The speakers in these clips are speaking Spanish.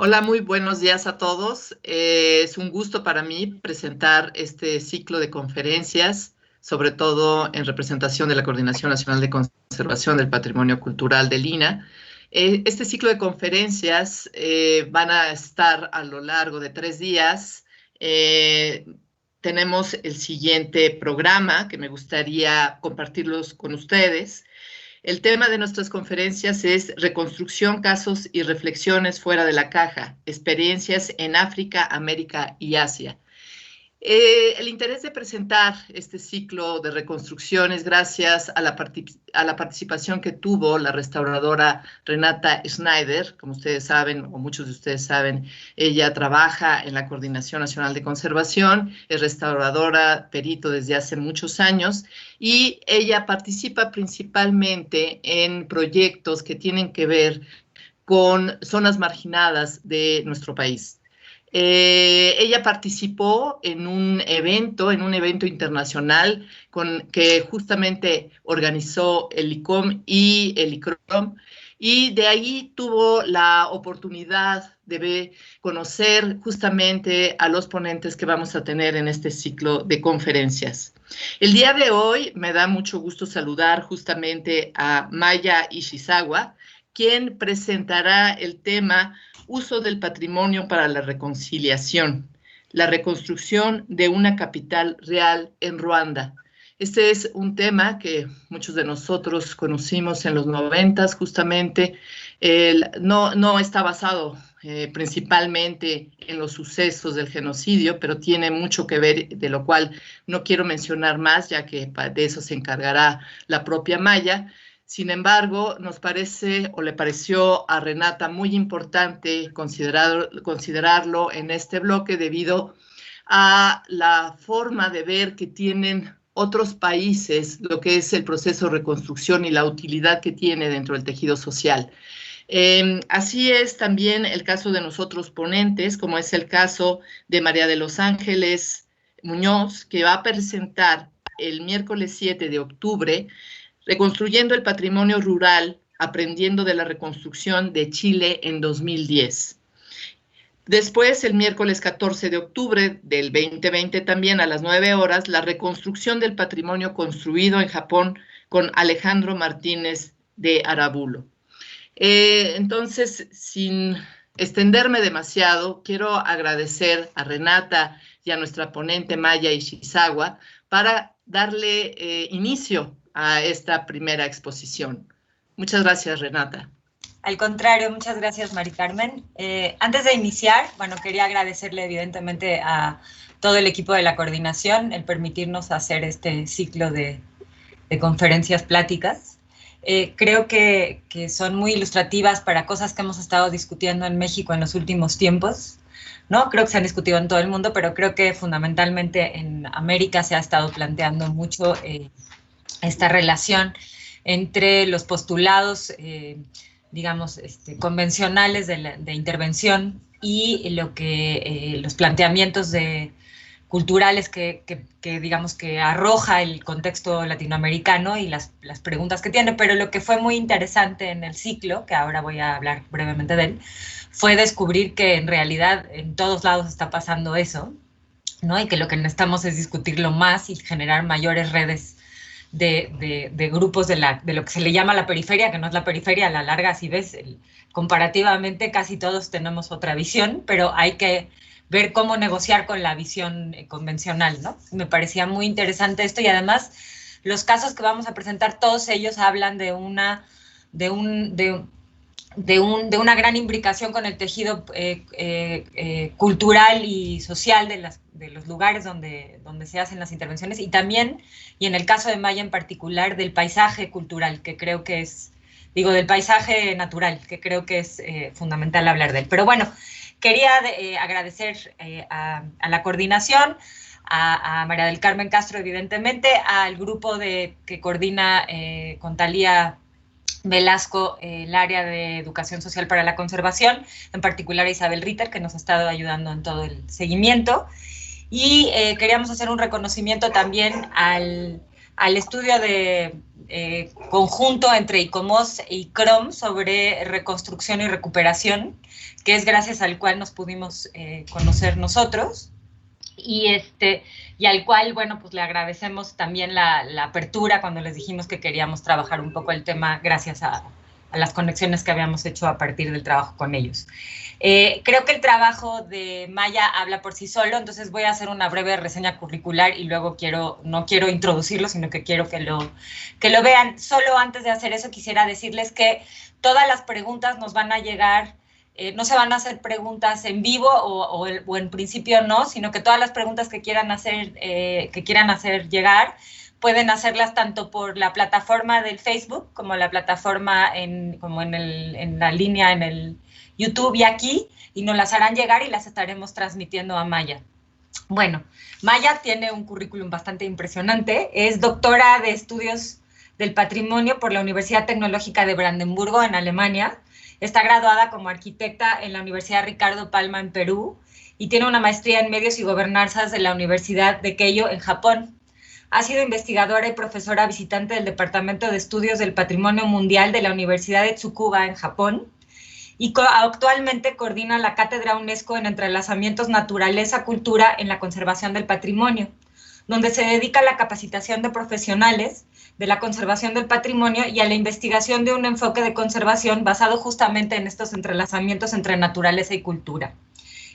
Hola, muy buenos días a todos. Es un gusto para mí presentar este ciclo de conferencias, sobre todo en representación de la Coordinación Nacional de Conservación del Patrimonio Cultural del INAH. Este ciclo de conferencias van a estar a lo largo de 3 días. Eh, Tenemos el siguiente programa que me gustaría compartirlos con ustedes. El tema de nuestras conferencias es Reconstrucción, casos y reflexiones fuera de la caja, experiencias en África, América y Asia. El interés de presentar este ciclo de reconstrucción es gracias a la participación que tuvo la restauradora Renata Schneider. Como ustedes saben, o muchos de ustedes saben, ella trabaja en la Coordinación Nacional de Conservación, es restauradora, perito desde hace muchos años, y ella participa principalmente en proyectos que tienen que ver con zonas marginadas de nuestro país. Ella participó en un evento internacional que justamente organizó el ICOM y el ICROM, y de ahí tuvo la oportunidad de conocer justamente a los ponentes que vamos a tener en este ciclo de conferencias. El día de hoy me da mucho gusto saludar justamente a Maya Ishizawa, quien presentará el tema Uso del patrimonio para la reconciliación, la reconstrucción de una capital real en Ruanda. Este es un tema que muchos de nosotros conocimos en los 90, justamente. No está basado principalmente en los sucesos del genocidio, pero tiene mucho que ver, de lo cual no quiero mencionar más, ya que de eso se encargará la propia Maya. Sin embargo, nos parece o le pareció a Renata muy importante considerarlo en este bloque debido a la forma de ver que tienen otros países lo que es el proceso de reconstrucción y la utilidad que tiene dentro del tejido social. Así es también el caso de nosotros ponentes, como es el caso de María de los Ángeles Muñoz, que va a presentar el miércoles 7 de octubre Reconstruyendo el patrimonio rural, aprendiendo de la reconstrucción de Chile en 2010. Después, el miércoles 14 de octubre del 2020, también a las 9 horas, la reconstrucción del patrimonio construido en Japón con Alejandro Martínez de Arabulo. Entonces, sin extenderme demasiado, quiero agradecer a Renata y a nuestra ponente Maya Ishizawa para darle inicio a esta primera exposición. Muchas gracias, Renata. Al contrario, muchas gracias, Mari Carmen. Antes de iniciar, bueno, quería agradecerle evidentemente a todo el equipo de la coordinación el permitirnos hacer este ciclo de conferencias pláticas. Creo que son muy ilustrativas para cosas que hemos estado discutiendo en México en los últimos tiempos, ¿no? Creo que se han discutido en todo el mundo, pero creo que fundamentalmente en América se ha estado planteando mucho esta relación entre los postulados, digamos, convencionales de intervención y lo que los planteamientos culturales que, digamos, que arroja el contexto latinoamericano y las preguntas que tiene. Pero lo que fue muy interesante en el ciclo, que ahora voy a hablar brevemente de él, fue descubrir que en realidad en todos lados está pasando eso, ¿no? Y que lo que necesitamos es discutirlo más y generar mayores redes de grupos de lo que se le llama la periferia, que no es la periferia, a la larga, si ves, comparativamente casi todos tenemos otra visión, pero hay que ver cómo negociar con la visión convencional, ¿no? Me parecía muy interesante esto, y además los casos que vamos a presentar, todos ellos hablan de una gran imbricación con el tejido cultural y social de los lugares donde se hacen las intervenciones, y también, y en el caso de Maya en particular, del paisaje cultural, que creo que es, digo, del paisaje natural, que creo que es fundamental hablar de él. Pero bueno, quería agradecer a la coordinación, a María del Carmen Castro, evidentemente, al grupo que coordina con Talía Velasco, el área de educación social para la conservación, en particular a Isabel Ritter, que nos ha estado ayudando en todo el seguimiento. Y queríamos hacer un reconocimiento también al estudio de conjunto entre ICOMOS y ICROM sobre reconstrucción y recuperación, que es gracias al cual nos pudimos conocer nosotros. Y al cual, bueno, pues le agradecemos también la apertura cuando les dijimos que queríamos trabajar un poco el tema gracias a las conexiones que habíamos hecho a partir del trabajo con ellos. Creo que el trabajo de Maya habla por sí solo, entonces voy a hacer una breve reseña curricular y luego no quiero introducirlo, sino que quiero que lo vean. Solo antes de hacer eso quisiera decirles que todas las preguntas nos van a llegar. No se van a hacer preguntas en vivo o en principio no, sino que todas las preguntas que quieran hacer llegar pueden hacerlas tanto por la plataforma del Facebook como la plataforma en la línea en el YouTube y aquí, y nos las harán llegar y las estaremos transmitiendo a Maya. Bueno, Maya tiene un currículum bastante impresionante, es doctora de Estudios del Patrimonio por la Universidad Tecnológica de Brandenburgo en Alemania. Está graduada como arquitecta en la Universidad Ricardo Palma en Perú y tiene una maestría en medios y gobernanzas de la Universidad de Keio en Japón. Ha sido investigadora y profesora visitante del Departamento de Estudios del Patrimonio Mundial de la Universidad de Tsukuba en Japón y actualmente coordina la Cátedra UNESCO en Entrelazamientos Naturaleza-Cultura en la Conservación del Patrimonio, donde se dedica a la capacitación de profesionales de la conservación del patrimonio y a la investigación de un enfoque de conservación basado justamente en estos entrelazamientos entre naturaleza y cultura.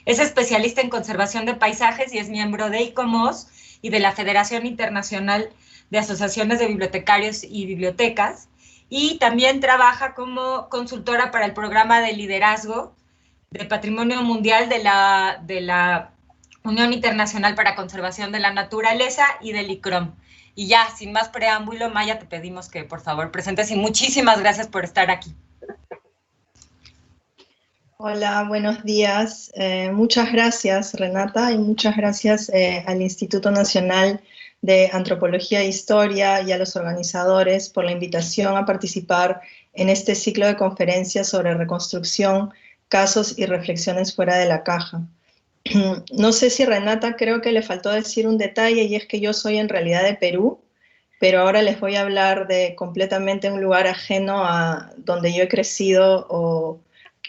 Es especialista en conservación de paisajes y es miembro de ICOMOS y de la Federación Internacional de Asociaciones de Bibliotecarios y Bibliotecas, y también trabaja como consultora para el programa de liderazgo de Patrimonio Mundial de la Unión Internacional para Conservación de la Naturaleza y del ICROM. Y ya, sin más preámbulo, Maya, te pedimos que por favor presentes y muchísimas gracias por estar aquí. Hola, buenos días. Muchas gracias, Renata, y muchas gracias al Instituto Nacional de Antropología e Historia y a los organizadores por la invitación a participar en este ciclo de conferencias sobre reconstrucción, casos y reflexiones fuera de la caja. No sé si Renata, creo que le faltó decir un detalle, y es que yo soy en realidad de Perú, pero ahora les voy a hablar de completamente un lugar ajeno a donde yo he crecido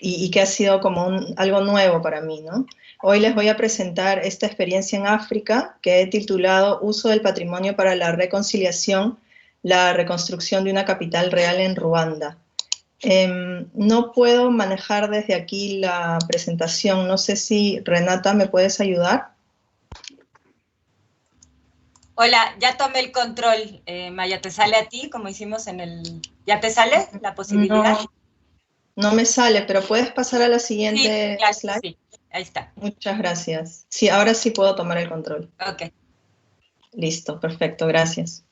y que ha sido como algo nuevo para mí, ¿no? Hoy les voy a presentar esta experiencia en África que he titulado Uso del patrimonio para la reconciliación, la reconstrucción de una capital real en Ruanda. No puedo manejar desde aquí la presentación. No sé si, Renata, ¿me puedes ayudar? Hola, ya tomé el control, Maya. ¿Te sale a ti, como hicimos en el... ¿Ya te sale la posibilidad? No me sale, pero ¿puedes pasar a la siguiente slide? Sí, ahí está. Muchas gracias. Sí, ahora sí puedo tomar el control. Ok. Listo, perfecto, gracias.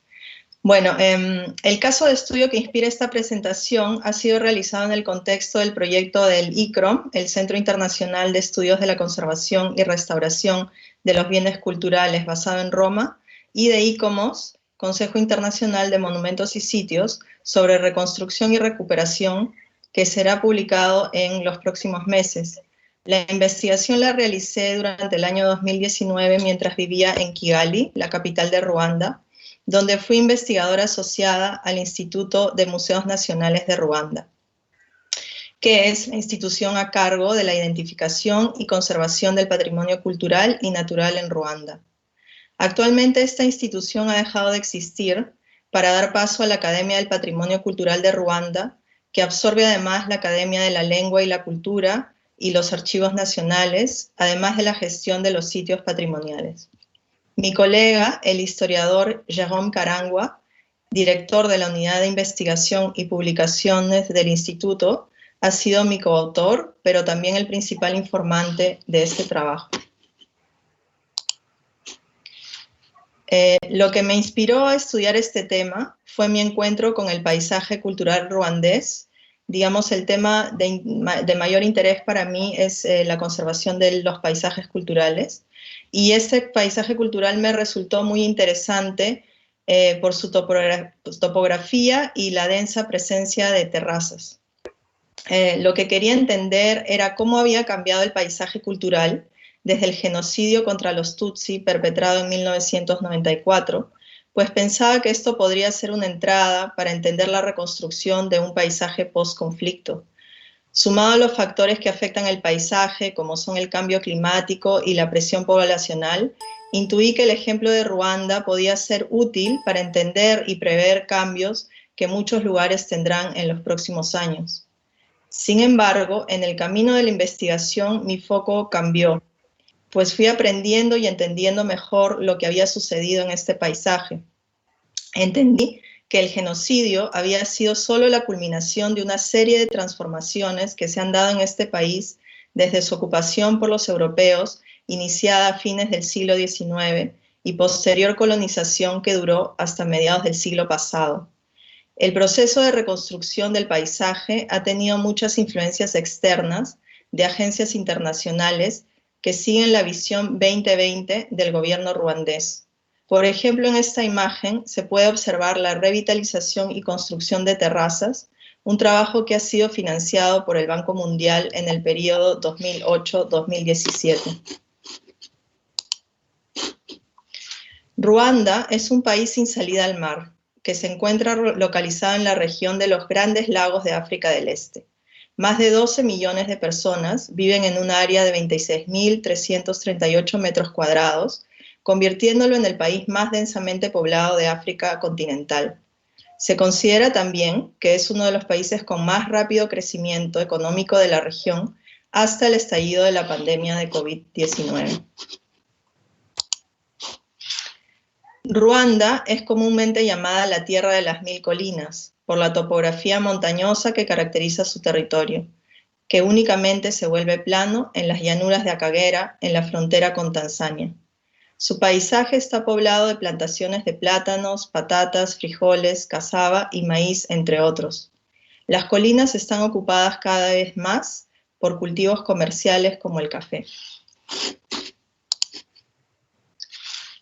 Bueno, el caso de estudio que inspira esta presentación ha sido realizado en el contexto del proyecto del ICROM, el Centro Internacional de Estudios de la Conservación y Restauración de los Bienes Culturales, basado en Roma, y de ICOMOS, Consejo Internacional de Monumentos y Sitios, sobre reconstrucción y recuperación, que será publicado en los próximos meses. La investigación la realicé durante el año 2019 mientras vivía en Kigali, la capital de Ruanda, donde fui investigadora asociada al Instituto de Museos Nacionales de Ruanda, que es la institución a cargo de la identificación y conservación del patrimonio cultural y natural en Ruanda. Actualmente esta institución ha dejado de existir para dar paso a la Academia del Patrimonio Cultural de Ruanda, que absorbe además la Academia de la Lengua y la Cultura y los archivos nacionales, además de la gestión de los sitios patrimoniales. Mi colega, el historiador Jérôme Karangwa, director de la Unidad de Investigación y Publicaciones del Instituto, ha sido mi coautor, pero también el principal informante de este trabajo. Lo que me inspiró a estudiar este tema fue mi encuentro con el paisaje cultural ruandés. Digamos, el tema de mayor interés para mí es la conservación de los paisajes culturales. Y este paisaje cultural me resultó muy interesante por su topografía y la densa presencia de terrazas. Lo que quería entender era cómo había cambiado el paisaje cultural desde el genocidio contra los Tutsi perpetrado en 1994, pues pensaba que esto podría ser una entrada para entender la reconstrucción de un paisaje post-conflicto. Sumado a los factores que afectan el paisaje, como son el cambio climático y la presión poblacional, intuí que el ejemplo de Ruanda podía ser útil para entender y prever cambios que muchos lugares tendrán en los próximos años. Sin embargo, en el camino de la investigación mi foco cambió, pues fui aprendiendo y entendiendo mejor lo que había sucedido en este paisaje. Entendí que el genocidio había sido solo la culminación de una serie de transformaciones que se han dado en este país desde su ocupación por los europeos, iniciada a fines del siglo XIX, y posterior colonización que duró hasta mediados del siglo pasado. El proceso de reconstrucción del paisaje ha tenido muchas influencias externas de agencias internacionales que siguen la visión 2020 del gobierno ruandés. Por ejemplo, en esta imagen se puede observar la revitalización y construcción de terrazas, un trabajo que ha sido financiado por el Banco Mundial en el periodo 2008-2017. Ruanda es un país sin salida al mar, que se encuentra localizado en la región de los Grandes Lagos de África del Este. Más de 12 millones de personas viven en un área de 26.338 metros cuadrados, convirtiéndolo en el país más densamente poblado de África continental. Se considera también que es uno de los países con más rápido crecimiento económico de la región hasta el estallido de la pandemia de COVID-19. Ruanda es comúnmente llamada la Tierra de las Mil Colinas, por la topografía montañosa que caracteriza su territorio, que únicamente se vuelve plano en las llanuras de Akagera, en la frontera con Tanzania. Su paisaje está poblado de plantaciones de plátanos, patatas, frijoles, cazaba y maíz, entre otros. Las colinas están ocupadas cada vez más por cultivos comerciales como el café.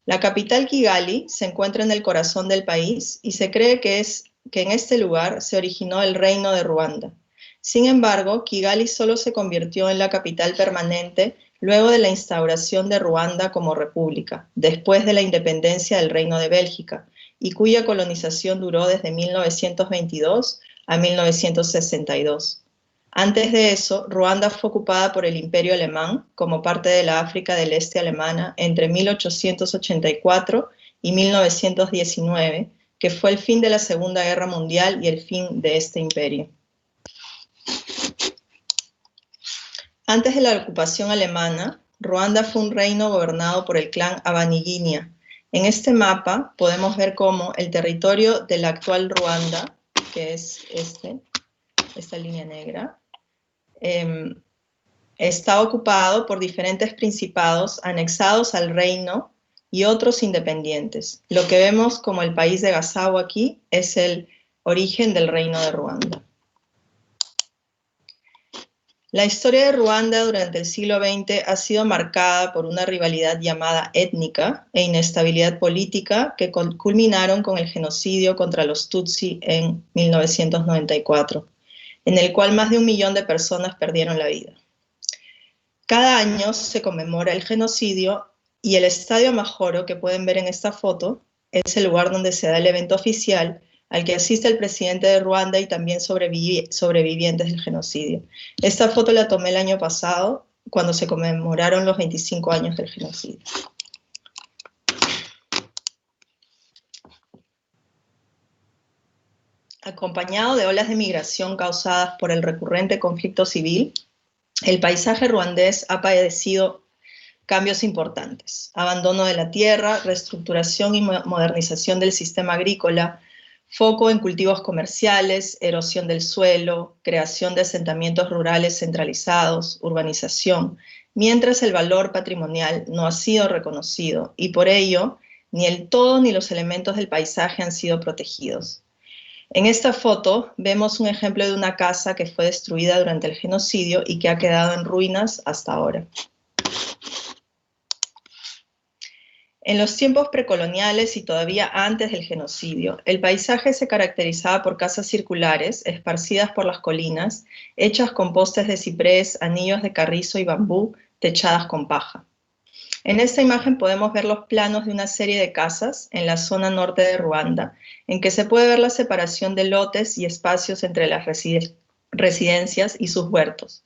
La capital Kigali se encuentra en el corazón del país y se cree que en este lugar se originó el reino de Ruanda. Sin embargo, Kigali solo se convirtió en la capital permanente luego de la instauración de Ruanda como república, después de la independencia del Reino de Bélgica, y cuya colonización duró desde 1922 a 1962. Antes de eso, Ruanda fue ocupada por el Imperio Alemán como parte de la África del Este alemana entre 1884 y 1919, que fue el fin de la Segunda Guerra Mundial y el fin de este imperio. Antes de la ocupación alemana, Ruanda fue un reino gobernado por el clan Abanyiginya. En este mapa podemos ver cómo el territorio de la actual Ruanda, que es esta línea negra, está ocupado por diferentes principados anexados al reino y otros independientes. Lo que vemos como el país de Gasabo aquí es el origen del reino de Ruanda. La historia de Ruanda durante el siglo XX ha sido marcada por una rivalidad llamada étnica e inestabilidad política que culminaron con el genocidio contra los Tutsi en 1994, en el cual más de 1 millón de personas perdieron la vida. Cada año se conmemora el genocidio y el Estadio Amahoro, que pueden ver en esta foto, es el lugar donde se da el evento oficial al que asiste el presidente de Ruanda y también sobrevivientes del genocidio. Esta foto la tomé el año pasado, cuando se conmemoraron los 25 años del genocidio. Acompañado de olas de migración causadas por el recurrente conflicto civil, el paisaje ruandés ha padecido cambios importantes: abandono de la tierra, reestructuración y modernización del sistema agrícola, foco en cultivos comerciales, erosión del suelo, creación de asentamientos rurales centralizados, urbanización, mientras el valor patrimonial no ha sido reconocido y por ello ni el todo ni los elementos del paisaje han sido protegidos. En esta foto vemos un ejemplo de una casa que fue destruida durante el genocidio y que ha quedado en ruinas hasta ahora. En los tiempos precoloniales y todavía antes del genocidio, el paisaje se caracterizaba por casas circulares, esparcidas por las colinas, hechas con postes de ciprés, anillos de carrizo y bambú, techadas con paja. En esta imagen podemos ver los planos de una serie de casas en la zona norte de Ruanda, en que se puede ver la separación de lotes y espacios entre las residencias y sus huertos.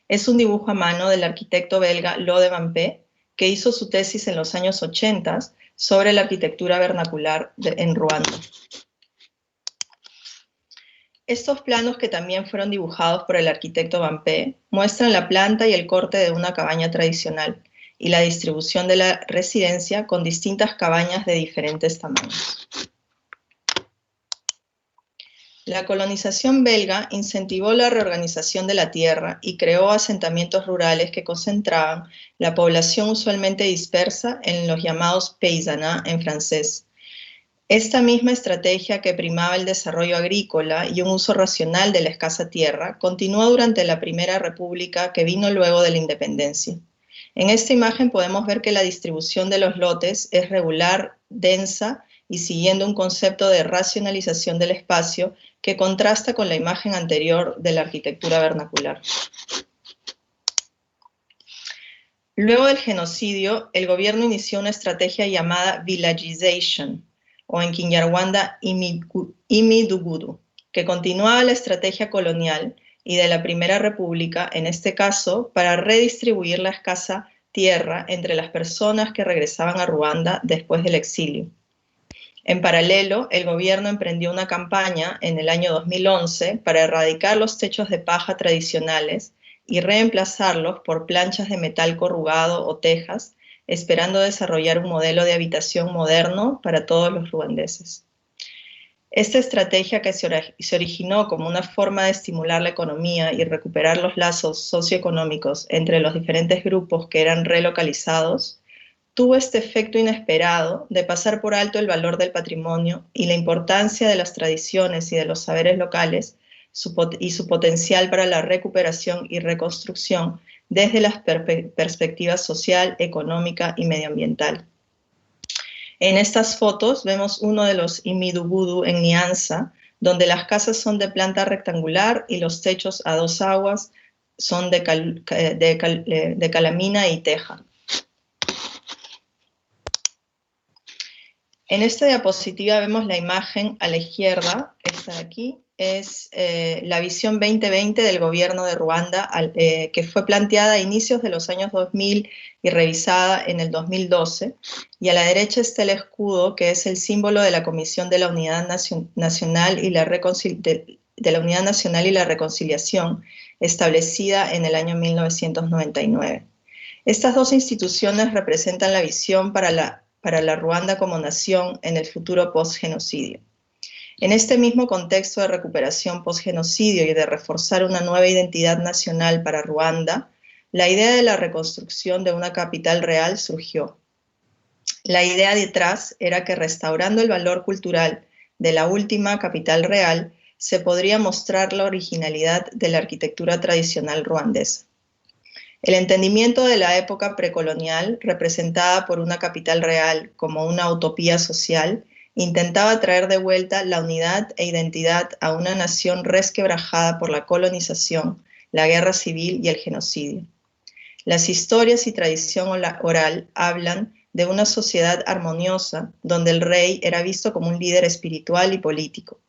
Es un dibujo a mano del arquitecto belga Lode Van Pe, que hizo su tesis en los años 80 sobre la arquitectura vernacular en Ruanda. Estos planos, que también fueron dibujados por el arquitecto Van Pe, muestran la planta y el corte de una cabaña tradicional y la distribución de la residencia con distintas cabañas de diferentes tamaños. La colonización belga incentivó la reorganización de la tierra y creó asentamientos rurales que concentraban la población usualmente dispersa en los llamados paysanats en francés. Esta misma estrategia, que primaba el desarrollo agrícola y un uso racional de la escasa tierra, continuó durante la Primera República, que vino luego de la independencia. En esta imagen podemos ver que la distribución de los lotes es regular, densa y siguiendo un concepto de racionalización del espacio que contrasta con la imagen anterior de la arquitectura vernacular. Luego del genocidio, el gobierno inició una estrategia llamada villagization, o en Kinyarwanda Imidugudu, que continuaba la estrategia colonial y de la Primera República, en este caso, para redistribuir la escasa tierra entre las personas que regresaban a Ruanda después del exilio. En paralelo, el gobierno emprendió una campaña en el año 2011 para erradicar los techos de paja tradicionales y reemplazarlos por planchas de metal corrugado o tejas, esperando desarrollar un modelo de habitación moderno para todos los ruandeses. Esta estrategia, que se originó como una forma de estimular la economía y recuperar los lazos socioeconómicos entre los diferentes grupos que eran relocalizados, tuvo este efecto inesperado de pasar por alto el valor del patrimonio y la importancia de las tradiciones y de los saberes locales y su potencial para la recuperación y reconstrucción desde las perspectivas social, económica y medioambiental. En estas fotos vemos uno de los Imidugudu en Nyanza, donde las casas son de planta rectangular y los techos a dos aguas son de calamina y teja. En esta diapositiva vemos la imagen a la izquierda, esta de aquí, es la visión 2020 del gobierno de Ruanda, que fue planteada a inicios de los años 2000 y revisada en el 2012. Y a la derecha está el escudo, que es el símbolo de la Comisión de la Unidad Nacional y la Reconciliación, establecida en el año 1999. Estas dos instituciones representan la visión para la Ruanda como nación en el futuro post-genocidio. En este mismo contexto de recuperación post-genocidio y de reforzar una nueva identidad nacional para Ruanda, la idea de la reconstrucción de una capital real surgió. La idea detrás era que, restaurando el valor cultural de la última capital real, se podría mostrar la originalidad de la arquitectura tradicional ruandesa. El entendimiento de la época precolonial, representada por una capital real como una utopía social, intentaba traer de vuelta la unidad e identidad a una nación resquebrajada por la colonización, la guerra civil y el genocidio. Las historias y tradición oral hablan de una sociedad armoniosa donde el rey era visto como un líder espiritual y político.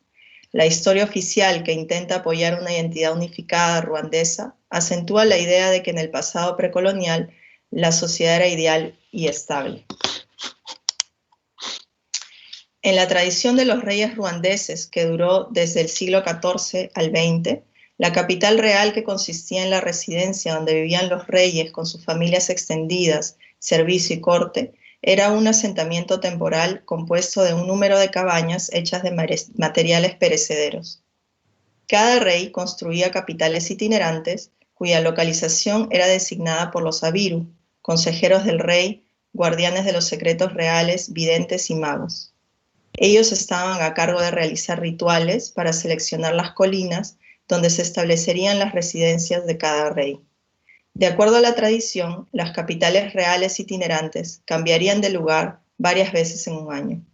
La historia oficial, que intenta apoyar una identidad unificada ruandesa, acentúa la idea de que en el pasado precolonial la sociedad era ideal y estable. En la tradición de los reyes ruandeses, que duró desde el siglo XIV al XX, la capital real, que consistía en la residencia donde vivían los reyes con sus familias extendidas, servicio y corte, era un asentamiento temporal compuesto de un número de cabañas hechas de materiales perecederos. Cada rey construía capitales itinerantes cuya localización era designada por los abiru, consejeros del rey, guardianes de los secretos reales, videntes y magos. Ellos estaban a cargo de realizar rituales para seleccionar las colinas donde se establecerían las residencias de cada rey. De acuerdo a la tradición, las capitales reales itinerantes cambiarían de lugar varias veces en un año.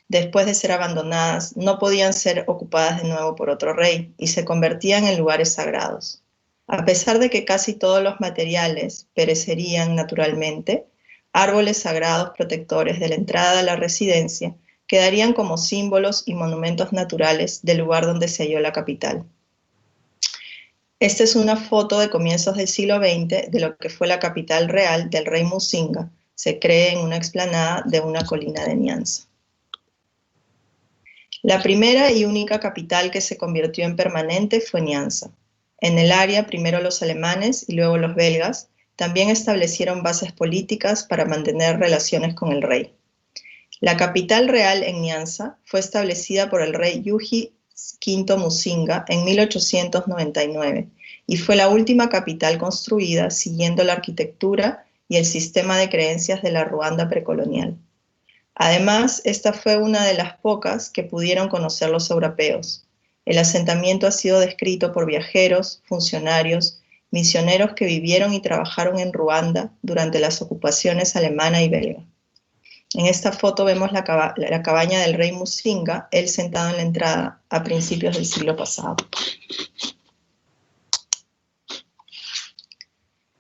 Después de ser abandonadas, no podían ser ocupadas de nuevo por otro rey y se convertían en lugares sagrados. A pesar de que casi todos los materiales perecerían naturalmente, árboles sagrados protectores de la entrada a la residencia, quedarían como símbolos y monumentos naturales del lugar donde se halló la capital. Esta es una foto de comienzos del siglo XX de lo que fue la capital real del rey Musinga. Se cree en una explanada de una colina de Niansa. La primera y única capital que se convirtió en permanente fue Niansa. En el área, primero los alemanes y luego los belgas, también establecieron bases políticas para mantener relaciones con el rey. La capital real en Niansa fue establecida por el rey Yuji V Musinga en 1899 y fue la última capital construida siguiendo la arquitectura y el sistema de creencias de la Ruanda precolonial. Además, esta fue una de las pocas que pudieron conocer los europeos. El asentamiento ha sido descrito por viajeros, funcionarios, misioneros que vivieron y trabajaron en Ruanda durante las ocupaciones alemana y belga. En esta foto vemos la cabaña del rey Musinga, él sentado en la entrada a principios del siglo pasado.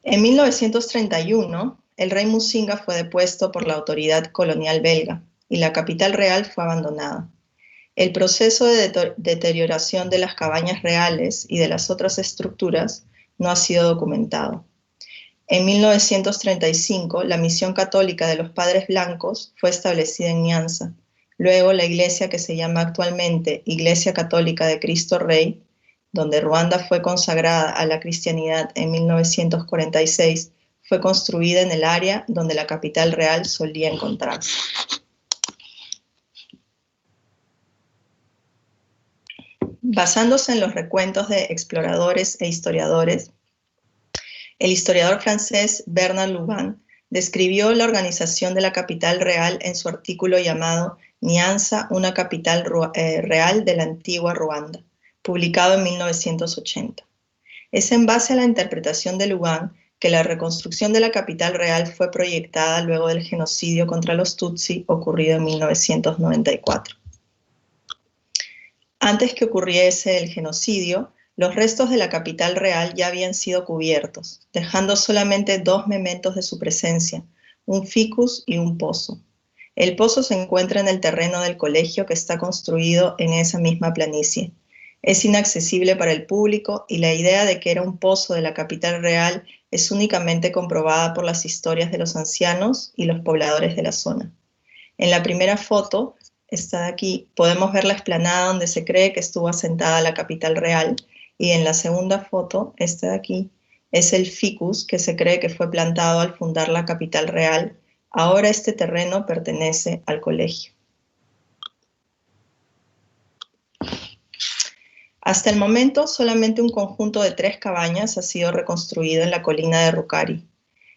En 1931, el rey Musinga fue depuesto por la autoridad colonial belga y la capital real fue abandonada. El proceso de deterioración de las cabañas reales y de las otras estructuras no ha sido documentado. En 1935, la misión católica de los Padres Blancos fue establecida en Niansa. Luego, la iglesia que se llama actualmente Iglesia Católica de Cristo Rey, donde Ruanda fue consagrada a la cristianidad en 1946, fue construida en el área donde la capital real solía encontrarse. Basándose en los recuentos de exploradores e historiadores, el historiador francés Bernard Louban describió la organización de la capital real en su artículo llamado Niansa, una capital real de la antigua Ruanda, publicado en 1980. Es en base a la interpretación de Louban que la reconstrucción de la capital real fue proyectada luego del genocidio contra los Tutsi ocurrido en 1994. Antes que ocurriese el genocidio, los restos de la capital real ya habían sido cubiertos, dejando solamente dos mementos de su presencia, un ficus y un pozo. El pozo se encuentra en el terreno del colegio que está construido en esa misma planicie. Es inaccesible para el público y la idea de que era un pozo de la capital real es únicamente comprobada por las historias de los ancianos y los pobladores de la zona. En la primera foto, esta de aquí, podemos ver la explanada donde se cree que estuvo asentada la capital real, y en la segunda foto, esta de aquí, es el ficus que se cree que fue plantado al fundar la capital real. Ahora este terreno pertenece al colegio. Hasta el momento, solamente un conjunto de 3 cabañas ha sido reconstruido en la colina de Rukari.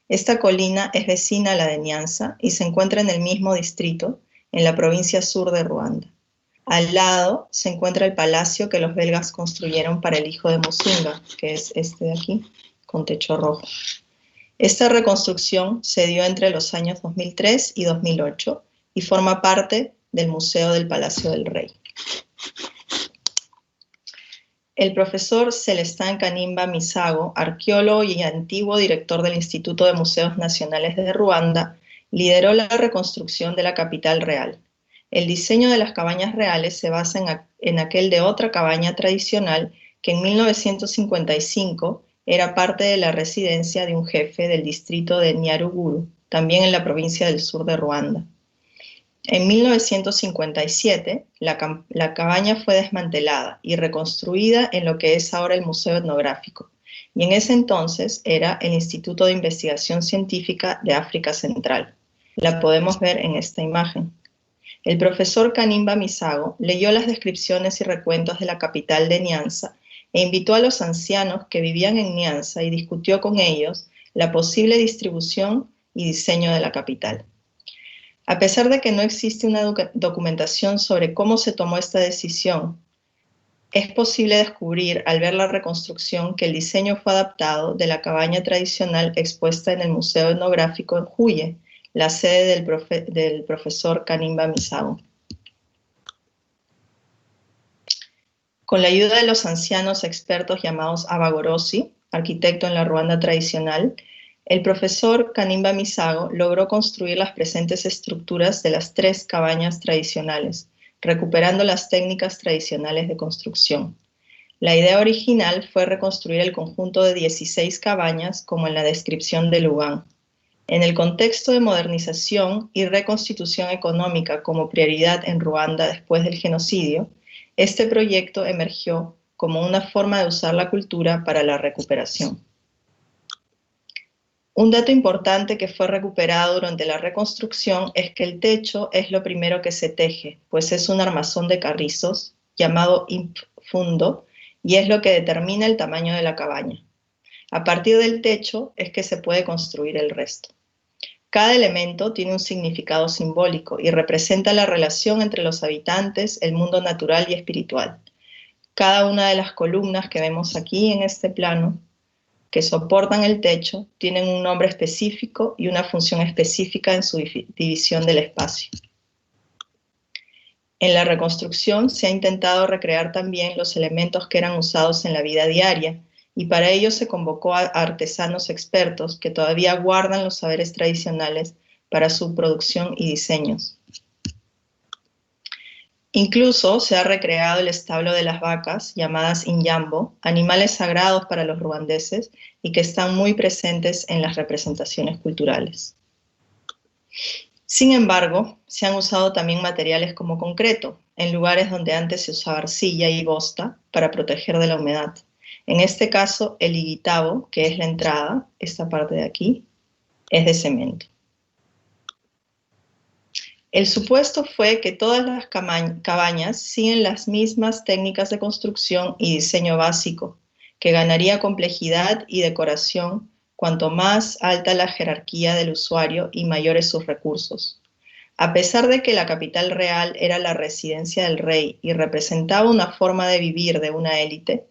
Esta colina es vecina a la de Niansa y se encuentra en el mismo distrito, en la provincia sur de Ruanda. Al lado se encuentra el palacio que los belgas construyeron para el hijo de Musinga, que es este de aquí, con techo rojo. Esta reconstrucción se dio entre los años 2003 y 2008 y forma parte del Museo del Palacio del Rey. El profesor Celestin Kanimba Misago, arqueólogo y antiguo director del Instituto de Museos Nacionales de Ruanda, lideró la reconstrucción de la capital real. El diseño de las cabañas reales se basa en aquel de otra cabaña tradicional que en 1955 era parte de la residencia de un jefe del distrito de Nyaruguru, también en la provincia del sur de Ruanda. En 1957, la cabaña fue desmantelada y reconstruida en lo que es ahora el Museo Etnográfico, y en ese entonces era el Instituto de Investigación Científica de África Central. La podemos ver en esta imagen. El profesor Kanimba Misago leyó las descripciones y recuentos de la capital de Niansa e invitó a los ancianos que vivían en Niansa y discutió con ellos la posible distribución y diseño de la capital. A pesar de que no existe una documentación sobre cómo se tomó esta decisión, es posible descubrir al ver la reconstrucción que el diseño fue adaptado de la cabaña tradicional expuesta en el Museo Etnográfico en Huye, la sede del profesor Kanimba Misago. Con la ayuda de los ancianos expertos llamados Abagorosi, arquitecto en la Ruanda tradicional, el profesor Kanimba Misago logró construir las presentes estructuras de las 3 cabañas tradicionales, recuperando las técnicas tradicionales de construcción. La idea original fue reconstruir el conjunto de 16 cabañas como en la descripción de Lugan. En el contexto de modernización y reconstitución económica como prioridad en Ruanda después del genocidio, este proyecto emergió como una forma de usar la cultura para la recuperación. Un dato importante que fue recuperado durante la reconstrucción es que el techo es lo primero que se teje, pues es un armazón de carrizos llamado impfundo y es lo que determina el tamaño de la cabaña. A partir del techo es que se puede construir el resto. Cada elemento tiene un significado simbólico y representa la relación entre los habitantes, el mundo natural y espiritual. Cada una de las columnas que vemos aquí en este plano que soportan el techo tienen un nombre específico y una función específica en su división del espacio. En la reconstrucción se ha intentado recrear también los elementos que eran usados en la vida diaria y para ello se convocó a artesanos expertos que todavía guardan los saberes tradicionales para su producción y diseños. Incluso se ha recreado el establo de las vacas, llamadas inyambo, animales sagrados para los ruandeses y que están muy presentes en las representaciones culturales. Sin embargo, se han usado también materiales como concreto, en lugares donde antes se usaba arcilla y bosta para proteger de la humedad. En este caso, el iguitabo, que es la entrada, esta parte de aquí, es de cemento. El supuesto fue que todas las cabañas siguen las mismas técnicas de construcción y diseño básico, que ganaría complejidad y decoración cuanto más alta la jerarquía del usuario y mayores sus recursos. A pesar de que la capital real era la residencia del rey y representaba una forma de vivir de una élite,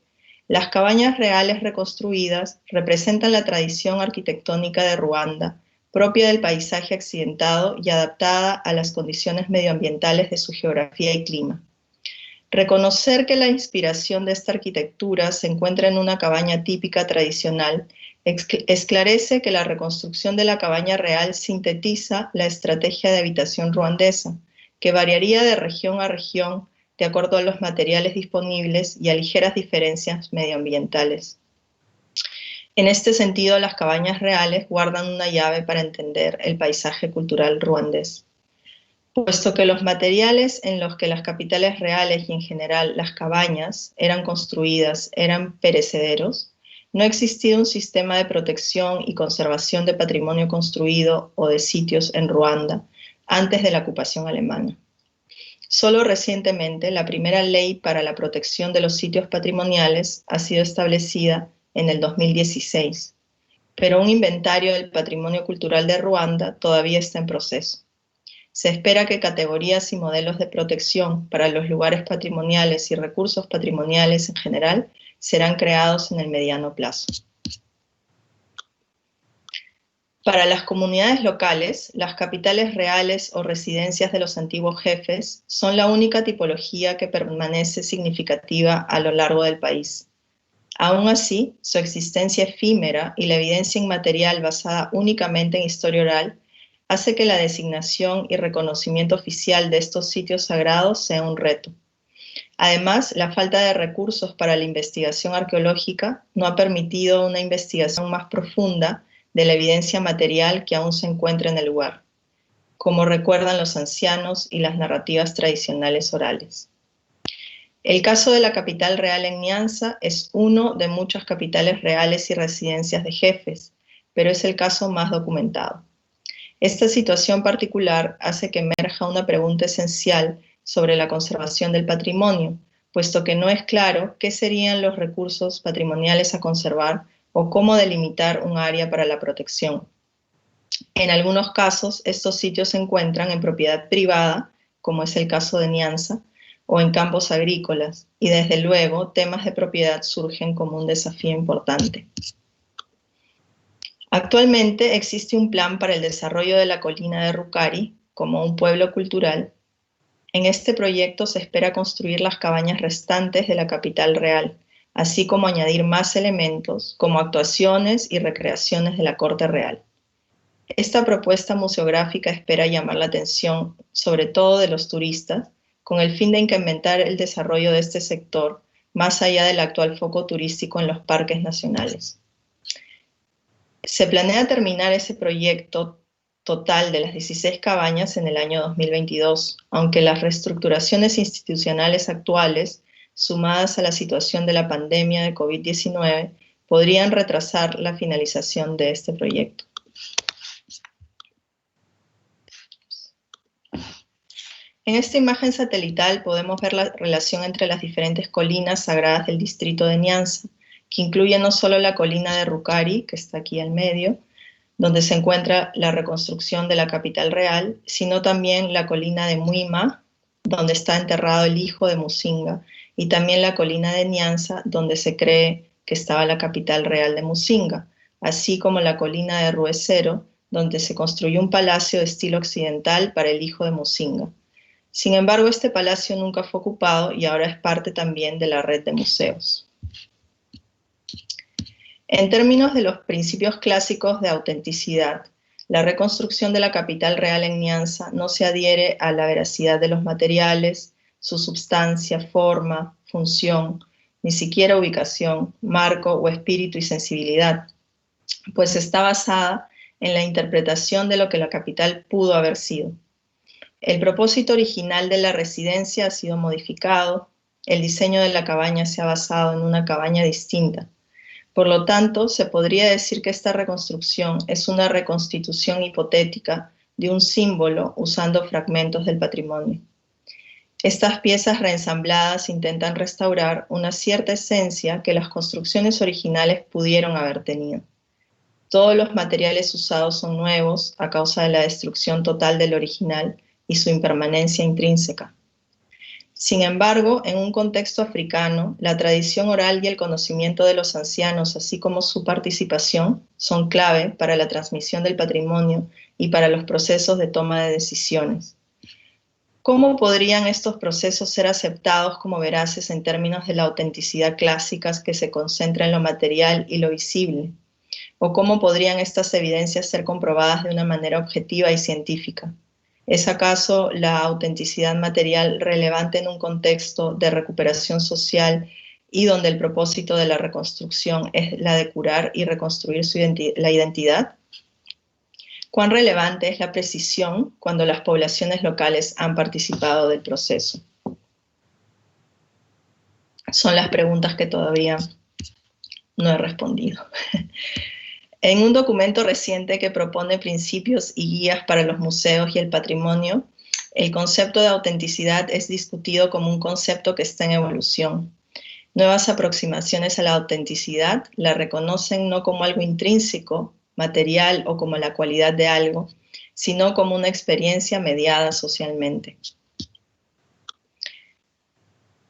las cabañas reales reconstruidas representan la tradición arquitectónica de Ruanda, propia del paisaje accidentado y adaptada a las condiciones medioambientales de su geografía y clima. Reconocer que la inspiración de esta arquitectura se encuentra en una cabaña típica tradicional esclarece que la reconstrucción de la cabaña real sintetiza la estrategia de habitación ruandesa, que variaría de región a región de acuerdo a los materiales disponibles y a ligeras diferencias medioambientales. En este sentido, las cabañas reales guardan una llave para entender el paisaje cultural ruandés. Puesto que los materiales en los que las capitales reales y en general las cabañas eran construidas eran perecederos, no existía un sistema de protección y conservación de patrimonio construido o de sitios en Ruanda antes de la ocupación alemana. Solo recientemente, la primera ley para la protección de los sitios patrimoniales ha sido establecida en el 2016, pero un inventario del patrimonio cultural de Ruanda todavía está en proceso. Se espera que categorías y modelos de protección para los lugares patrimoniales y recursos patrimoniales en general serán creados en el mediano plazo. Para las comunidades locales, las capitales reales o residencias de los antiguos jefes son la única tipología que permanece significativa a lo largo del país. Aún así, su existencia efímera y la evidencia inmaterial basada únicamente en historia oral hace que la designación y reconocimiento oficial de estos sitios sagrados sea un reto. Además, la falta de recursos para la investigación arqueológica no ha permitido una investigación más profunda de la evidencia material que aún se encuentra en el lugar, como recuerdan los ancianos y las narrativas tradicionales orales. El caso de la capital real en Niassa es uno de muchas capitales reales y residencias de jefes, pero es el caso más documentado. Esta situación particular hace que emerja una pregunta esencial sobre la conservación del patrimonio, puesto que no es claro qué serían los recursos patrimoniales a conservar o cómo delimitar un área para la protección. En algunos casos, estos sitios se encuentran en propiedad privada, como es el caso de Niassa, o en campos agrícolas, y desde luego temas de propiedad surgen como un desafío importante. Actualmente existe un plan para el desarrollo de la colina de Rukari como un pueblo cultural. En este proyecto se espera construir las cabañas restantes de la capital real, así como añadir más elementos, como actuaciones y recreaciones de la corte real. Esta propuesta museográfica espera llamar la atención, sobre todo de los turistas, con el fin de incrementar el desarrollo de este sector, más allá del actual foco turístico en los parques nacionales. Se planea terminar ese proyecto total de las 16 cabañas en el año 2022, aunque las reestructuraciones institucionales actuales, sumadas a la situación de la pandemia de COVID-19, podrían retrasar la finalización de este proyecto. En esta imagen satelital podemos ver la relación entre las diferentes colinas sagradas del distrito de Niansa, que incluye no solo la colina de Rucari, que está aquí al medio, donde se encuentra la reconstrucción de la capital real, sino también la colina de Muima, donde está enterrado el hijo de Musinga, y también la colina de Niansa, donde se cree que estaba la capital real de Musinga, así como la colina de Ruecero, donde se construyó un palacio de estilo occidental para el hijo de Musinga. Sin embargo, este palacio nunca fue ocupado y ahora es parte también de la red de museos. En términos de los principios clásicos de autenticidad, la reconstrucción de la capital real en Niansa no se adhiere a la veracidad de los materiales, su substancia, forma, función, ni siquiera ubicación, marco o espíritu y sensibilidad, pues está basada en la interpretación de lo que la capital pudo haber sido. El propósito original de la residencia ha sido modificado, el diseño de la cabaña se ha basado en una cabaña distinta. Por lo tanto, se podría decir que esta reconstrucción es una reconstitución hipotética de un símbolo usando fragmentos del patrimonio. Estas piezas reensambladas intentan restaurar una cierta esencia que las construcciones originales pudieron haber tenido. Todos los materiales usados son nuevos a causa de la destrucción total del original y su impermanencia intrínseca. Sin embargo, en un contexto africano, la tradición oral y el conocimiento de los ancianos, así como su participación, son clave para la transmisión del patrimonio y para los procesos de toma de decisiones. ¿Cómo podrían estos procesos ser aceptados como veraces en términos de la autenticidad clásica que se concentra en lo material y lo visible? ¿O cómo podrían estas evidencias ser comprobadas de una manera objetiva y científica? ¿Es acaso la autenticidad material relevante en un contexto de recuperación social y donde el propósito de la reconstrucción es la de curar y reconstruir la identidad? ¿Cuán relevante es la precisión cuando las poblaciones locales han participado del proceso? Son las preguntas que todavía no he respondido. En un documento reciente que propone principios y guías para los museos y el patrimonio, el concepto de autenticidad es discutido como un concepto que está en evolución. Nuevas aproximaciones a la autenticidad la reconocen no como algo intrínseco, material o como la cualidad de algo, sino como una experiencia mediada socialmente.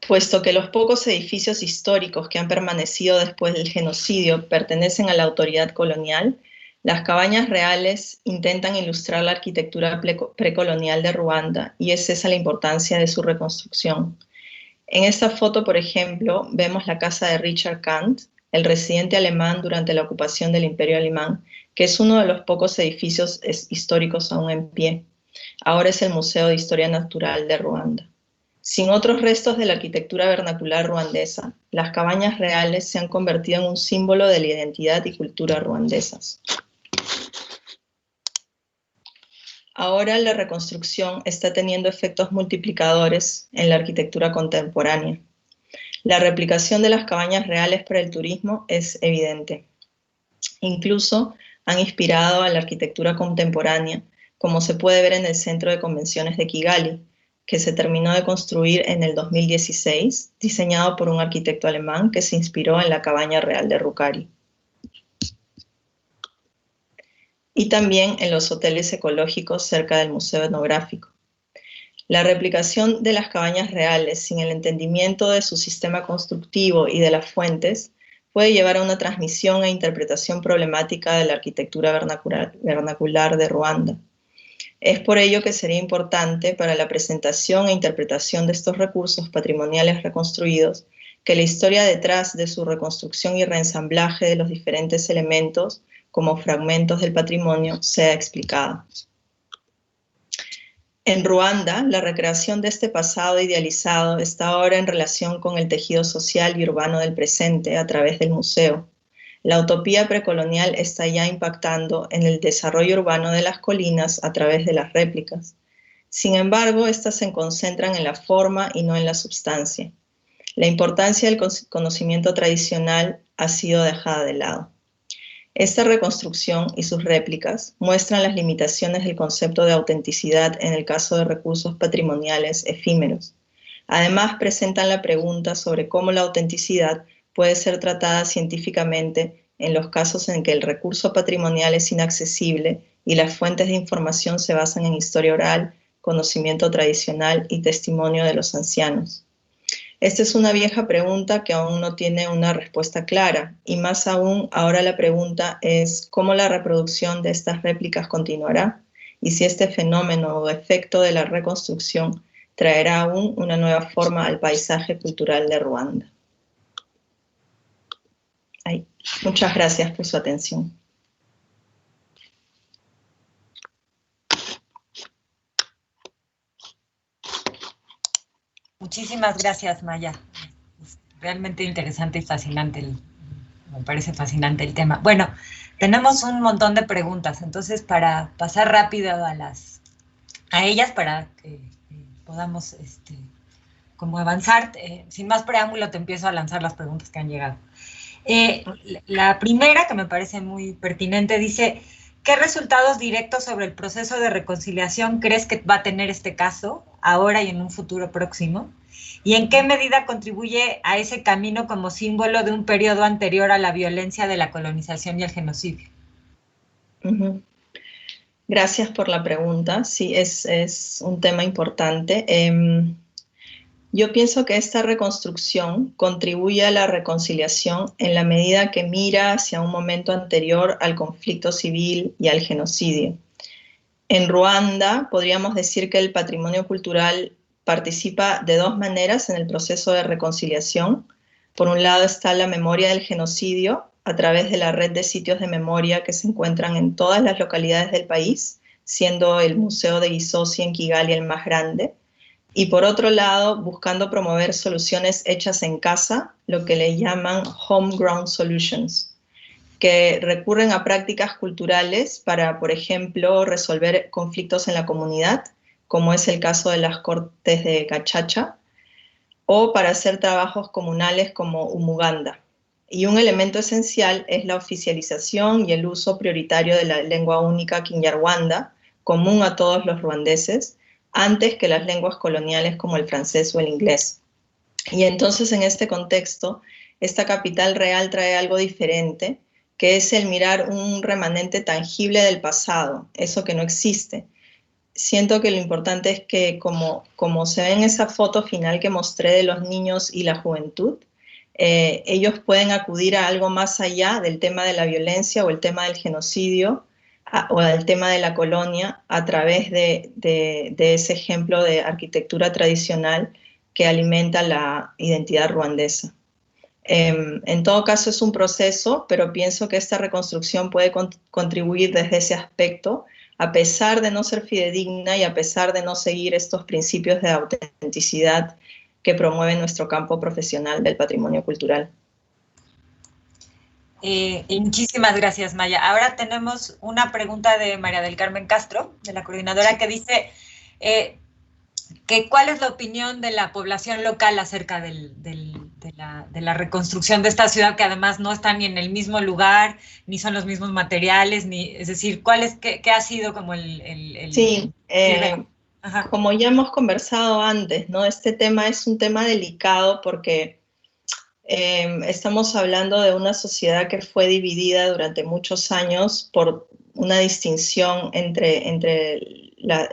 Puesto que los pocos edificios históricos que han permanecido después del genocidio pertenecen a la autoridad colonial, las cabañas reales intentan ilustrar la arquitectura precolonial de Ruanda y es esa la importancia de su reconstrucción. En esta foto, por ejemplo, vemos la casa de Richard Kant, el residente alemán durante la ocupación del Imperio Alemán, que es uno de los pocos edificios históricos aún en pie. Ahora es el Museo de Historia Natural de Ruanda. Sin otros restos de la arquitectura vernacular ruandesa, las cabañas reales se han convertido en un símbolo de la identidad y cultura ruandesas. Ahora la reconstrucción está teniendo efectos multiplicadores en la arquitectura contemporánea. La replicación de las cabañas reales para el turismo es evidente. Incluso han inspirado a la arquitectura contemporánea, como se puede ver en el Centro de Convenciones de Kigali, que se terminó de construir en el 2016, diseñado por un arquitecto alemán que se inspiró en la cabaña real de Rucari. Y también en los hoteles ecológicos cerca del Museo Etnográfico. La replicación de las cabañas reales sin el entendimiento de su sistema constructivo y de las fuentes puede llevar a una transmisión e interpretación problemática de la arquitectura vernacular de Ruanda. Es por ello que sería importante para la presentación e interpretación de estos recursos patrimoniales reconstruidos que la historia detrás de su reconstrucción y reensamblaje de los diferentes elementos como fragmentos del patrimonio sea explicada. En Ruanda, la recreación de este pasado idealizado está ahora en relación con el tejido social y urbano del presente a través del museo. La utopía precolonial está ya impactando en el desarrollo urbano de las colinas a través de las réplicas. Sin embargo, estas se concentran en la forma y no en la substancia. La importancia del conocimiento tradicional ha sido dejada de lado. Esta reconstrucción y sus réplicas muestran las limitaciones del concepto de autenticidad en el caso de recursos patrimoniales efímeros. Además, presentan la pregunta sobre cómo la autenticidad puede ser tratada científicamente en los casos en que el recurso patrimonial es inaccesible y las fuentes de información se basan en historia oral, conocimiento tradicional y testimonio de los ancianos. Esta es una vieja pregunta que aún no tiene una respuesta clara, y más aún ahora la pregunta es cómo la reproducción de estas réplicas continuará y si este fenómeno o efecto de la reconstrucción traerá aún una nueva forma al paisaje cultural de Ruanda. Muchas gracias por su atención. Muchísimas gracias, Maya. Es realmente interesante y fascinante, me parece fascinante el tema. Bueno, tenemos un montón de preguntas, entonces para pasar rápido a ellas, para que podamos como avanzar, sin más preámbulo te empiezo a lanzar las preguntas que han llegado. La primera, que me parece muy pertinente, dice: ¿qué resultados directos sobre el proceso de reconciliación crees que va a tener este caso, ahora y en un futuro próximo? ¿Y en qué medida contribuye a ese camino como símbolo de un periodo anterior a la violencia de la colonización y el genocidio? Gracias por la pregunta. Sí, es un tema importante. Yo pienso que esta reconstrucción contribuye a la reconciliación en la medida que mira hacia un momento anterior al conflicto civil y al genocidio. En Ruanda, podríamos decir que el patrimonio cultural participa de dos maneras en el proceso de reconciliación. Por un lado está la memoria del genocidio, a través de la red de sitios de memoria que se encuentran en todas las localidades del país, siendo el Museo de Gisozi en Kigali el más grande. Y por otro lado, buscando promover soluciones hechas en casa, lo que le llaman homegrown solutions, que recurren a prácticas culturales para, por ejemplo, resolver conflictos en la comunidad, como es el caso de las cortes de Gachacha, o para hacer trabajos comunales como Umuganda. Y un elemento esencial es la oficialización y el uso prioritario de la lengua única Kinyarwanda, común a todos los ruandeses, antes que las lenguas coloniales como el francés o el inglés. Y entonces, en este contexto, esta capital real trae algo diferente, que es el mirar un remanente tangible del pasado, eso que no existe. Siento que lo importante es que, como se ve en esa foto final que mostré de los niños y la juventud, ellos pueden acudir a algo más allá del tema de la violencia o el tema del genocidio, o del tema de la colonia, a través de ese ejemplo de arquitectura tradicional que alimenta la identidad ruandesa. En todo caso es un proceso, pero pienso que esta reconstrucción puede contribuir desde ese aspecto, a pesar de no ser fidedigna y a pesar de no seguir estos principios de autenticidad que promueve nuestro campo profesional del patrimonio cultural. Muchísimas gracias, Maya. Ahora tenemos una pregunta de María del Carmen Castro, de la coordinadora, que dice que cuál es la opinión de la población local acerca de la reconstrucción de esta ciudad, que además no está ni en el mismo lugar, ni son los mismos materiales, es decir, qué ha sido como el Sí, como ya hemos conversado antes, ¿no? Este tema es un tema delicado porque estamos hablando de una sociedad que fue dividida durante muchos años por una distinción entre la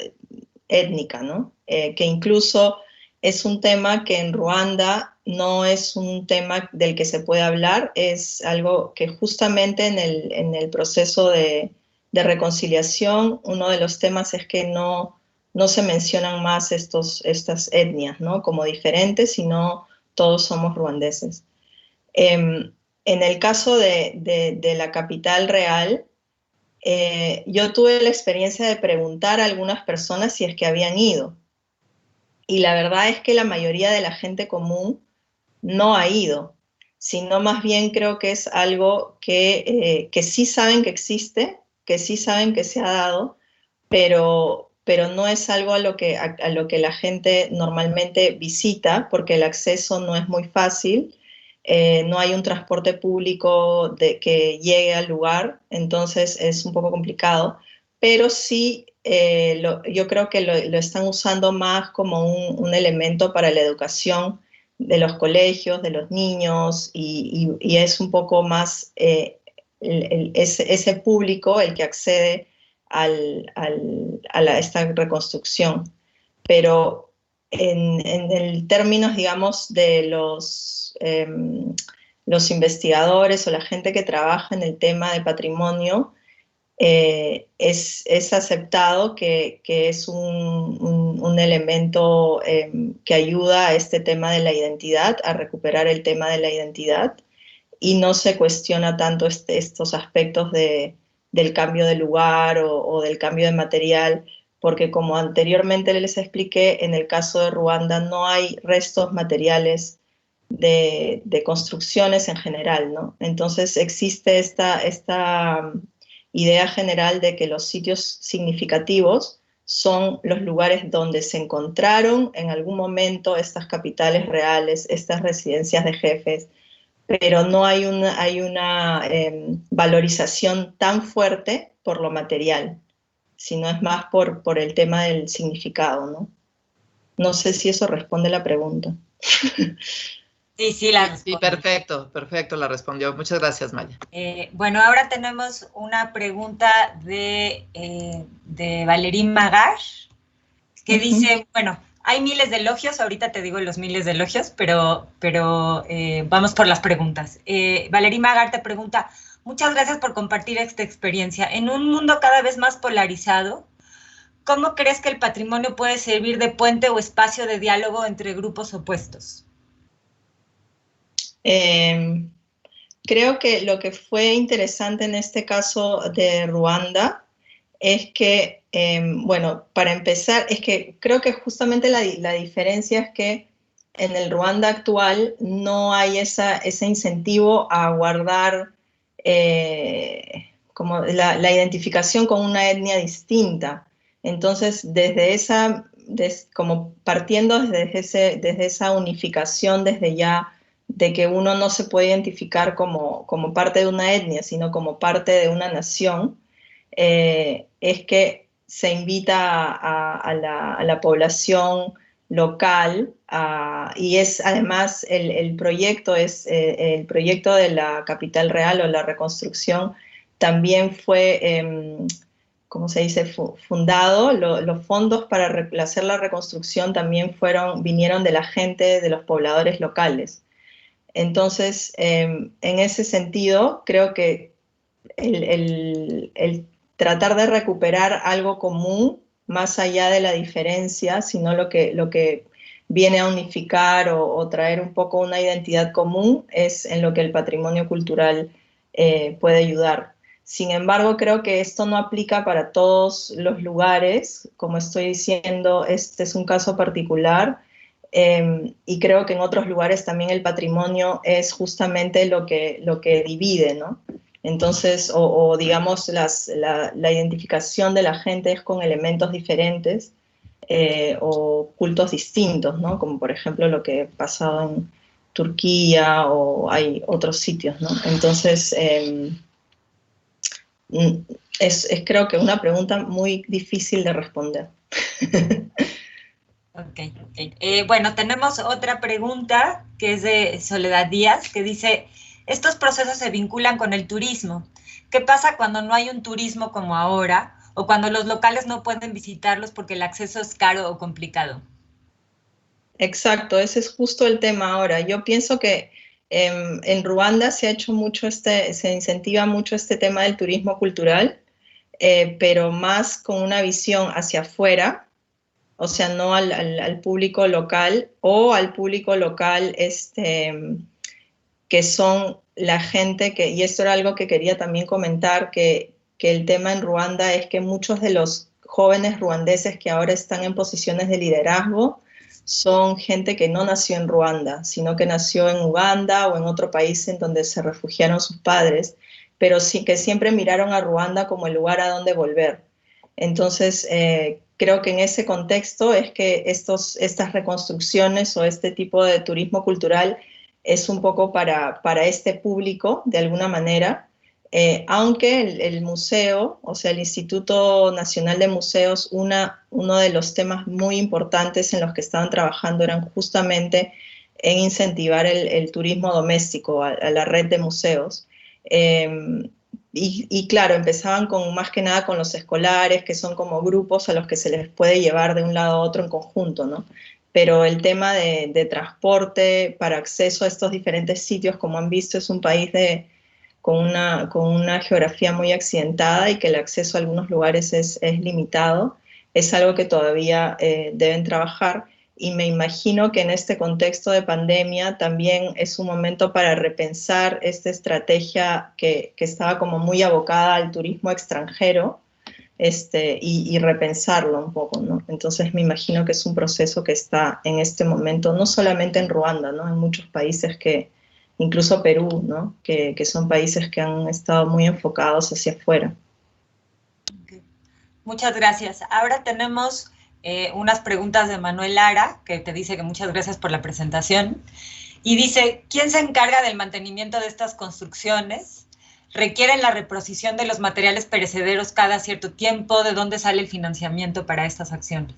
étnica, ¿no? Que incluso es un tema que en Ruanda no es un tema del que se puede hablar, es algo que justamente en el proceso de reconciliación, uno de los temas es que no se mencionan más estas etnias, ¿no? Como diferentes, sino todos somos ruandeses. En el caso de la capital real, yo tuve la experiencia de preguntar a algunas personas si es que habían ido. Y la verdad es que la mayoría de la gente común no ha ido, sino más bien creo que es algo que sí saben que existe, que sí saben que se ha dado, pero no es algo a lo que la gente normalmente visita, porque el acceso no es muy fácil, no hay un transporte público que llegue al lugar, entonces es un poco complicado, pero sí yo creo que lo están usando más como un elemento para la educación de los colegios, de los niños, y es un poco más ese público el que accede a esta reconstrucción. Pero en términos, digamos, de los investigadores o la gente que trabaja en el tema de patrimonio, es aceptado que es un elemento que ayuda a este tema de la identidad, a recuperar el tema de la identidad, y no se cuestiona tanto estos aspectos del cambio de lugar o del cambio de material, porque como anteriormente les expliqué, en el caso de Ruanda no hay restos materiales de construcciones en general, ¿no? Entonces existe esta idea general de que los sitios significativos son los lugares donde se encontraron en algún momento estas capitales reales, estas residencias de jefes, pero no hay una valorización tan fuerte por lo material, sino es más por el tema del significado, ¿no? No sé si eso responde la pregunta. Sí, la responde. Sí, perfecto, la respondió. Muchas gracias, Maya. Bueno, ahora tenemos una pregunta de Valérie Magar, que dice, bueno, hay miles de elogios, ahorita te digo los miles de elogios, pero vamos por las preguntas. Valérie Magar te pregunta, muchas gracias por compartir esta experiencia. En un mundo cada vez más polarizado, ¿cómo crees que el patrimonio puede servir de puente o espacio de diálogo entre grupos opuestos? Creo que lo que fue interesante en este caso de Ruanda es que, bueno, para empezar, es que creo que justamente la diferencia es que en el Ruanda actual no hay ese incentivo a guardar como la identificación con una etnia distinta. Entonces, como partiendo desde esa unificación, desde ya, de que uno no se puede identificar como parte de una etnia, sino como parte de una nación, es que se invita a la población local, y es además el proyecto de la capital real o la reconstrucción también fue, ¿cómo se dice?, fundado. Los fondos para hacer la reconstrucción también vinieron de la gente, de los pobladores locales. Entonces, en ese sentido, creo que el tratar de recuperar algo común, más allá de la diferencia, sino lo que viene a unificar o traer un poco una identidad común, es en lo que el patrimonio cultural puede ayudar. Sin embargo, creo que esto no aplica para todos los lugares. Como estoy diciendo, este es un caso particular. Y creo que en otros lugares también el patrimonio es justamente lo que divide, ¿no? Entonces, digamos, la identificación de la gente es con elementos diferentes o cultos distintos, ¿no? Como por ejemplo lo que ha pasado en Turquía, o hay otros sitios, ¿no? Entonces, es creo que una pregunta muy difícil de responder. Ok. Bueno, tenemos otra pregunta que es de Soledad Díaz, que dice, estos procesos se vinculan con el turismo. ¿Qué pasa cuando no hay un turismo como ahora o cuando los locales no pueden visitarlos porque el acceso es caro o complicado? Exacto, ese es justo el tema ahora. Yo pienso que en Ruanda se ha hecho mucho se incentiva mucho este tema del turismo cultural, pero más con una visión hacia afuera. o sea, no al público local, o al público local que son la gente que, y esto era algo que quería también comentar, que el tema en Ruanda es que muchos de los jóvenes ruandeses que ahora están en posiciones de liderazgo son gente que no nació en Ruanda, sino que nació en Uganda o en otro país en donde se refugiaron sus padres, pero sí que siempre miraron a Ruanda como el lugar a donde volver. Entonces, creo que en ese contexto es que estas reconstrucciones o este tipo de turismo cultural es un poco para este público, de alguna manera, aunque el museo, o sea, el Instituto Nacional de Museos, uno de los temas muy importantes en los que estaban trabajando eran justamente en incentivar el turismo doméstico a la red de museos. Y claro, empezaban más que nada con los escolares, que son como grupos a los que se les puede llevar de un lado a otro en conjunto, ¿no? Pero el tema de transporte para acceso a estos diferentes sitios, como han visto, es un país con una geografía muy accidentada y que el acceso a algunos lugares es limitado. Es algo que todavía deben trabajar, y me imagino que en este contexto de pandemia también es un momento para repensar esta estrategia que estaba como muy abocada al turismo extranjero, y repensarlo un poco, ¿no? Entonces me imagino que es un proceso que está en este momento, no solamente en Ruanda, ¿no? En muchos países incluso Perú, ¿no? Que son países que han estado muy enfocados hacia afuera. Okay. Muchas gracias. Ahora tenemos unas preguntas de Manuel Lara, que te dice que muchas gracias por la presentación, y dice, ¿quién se encarga del mantenimiento de estas construcciones? ¿Requieren la reposición de los materiales perecederos cada cierto tiempo? ¿De dónde sale el financiamiento para estas acciones?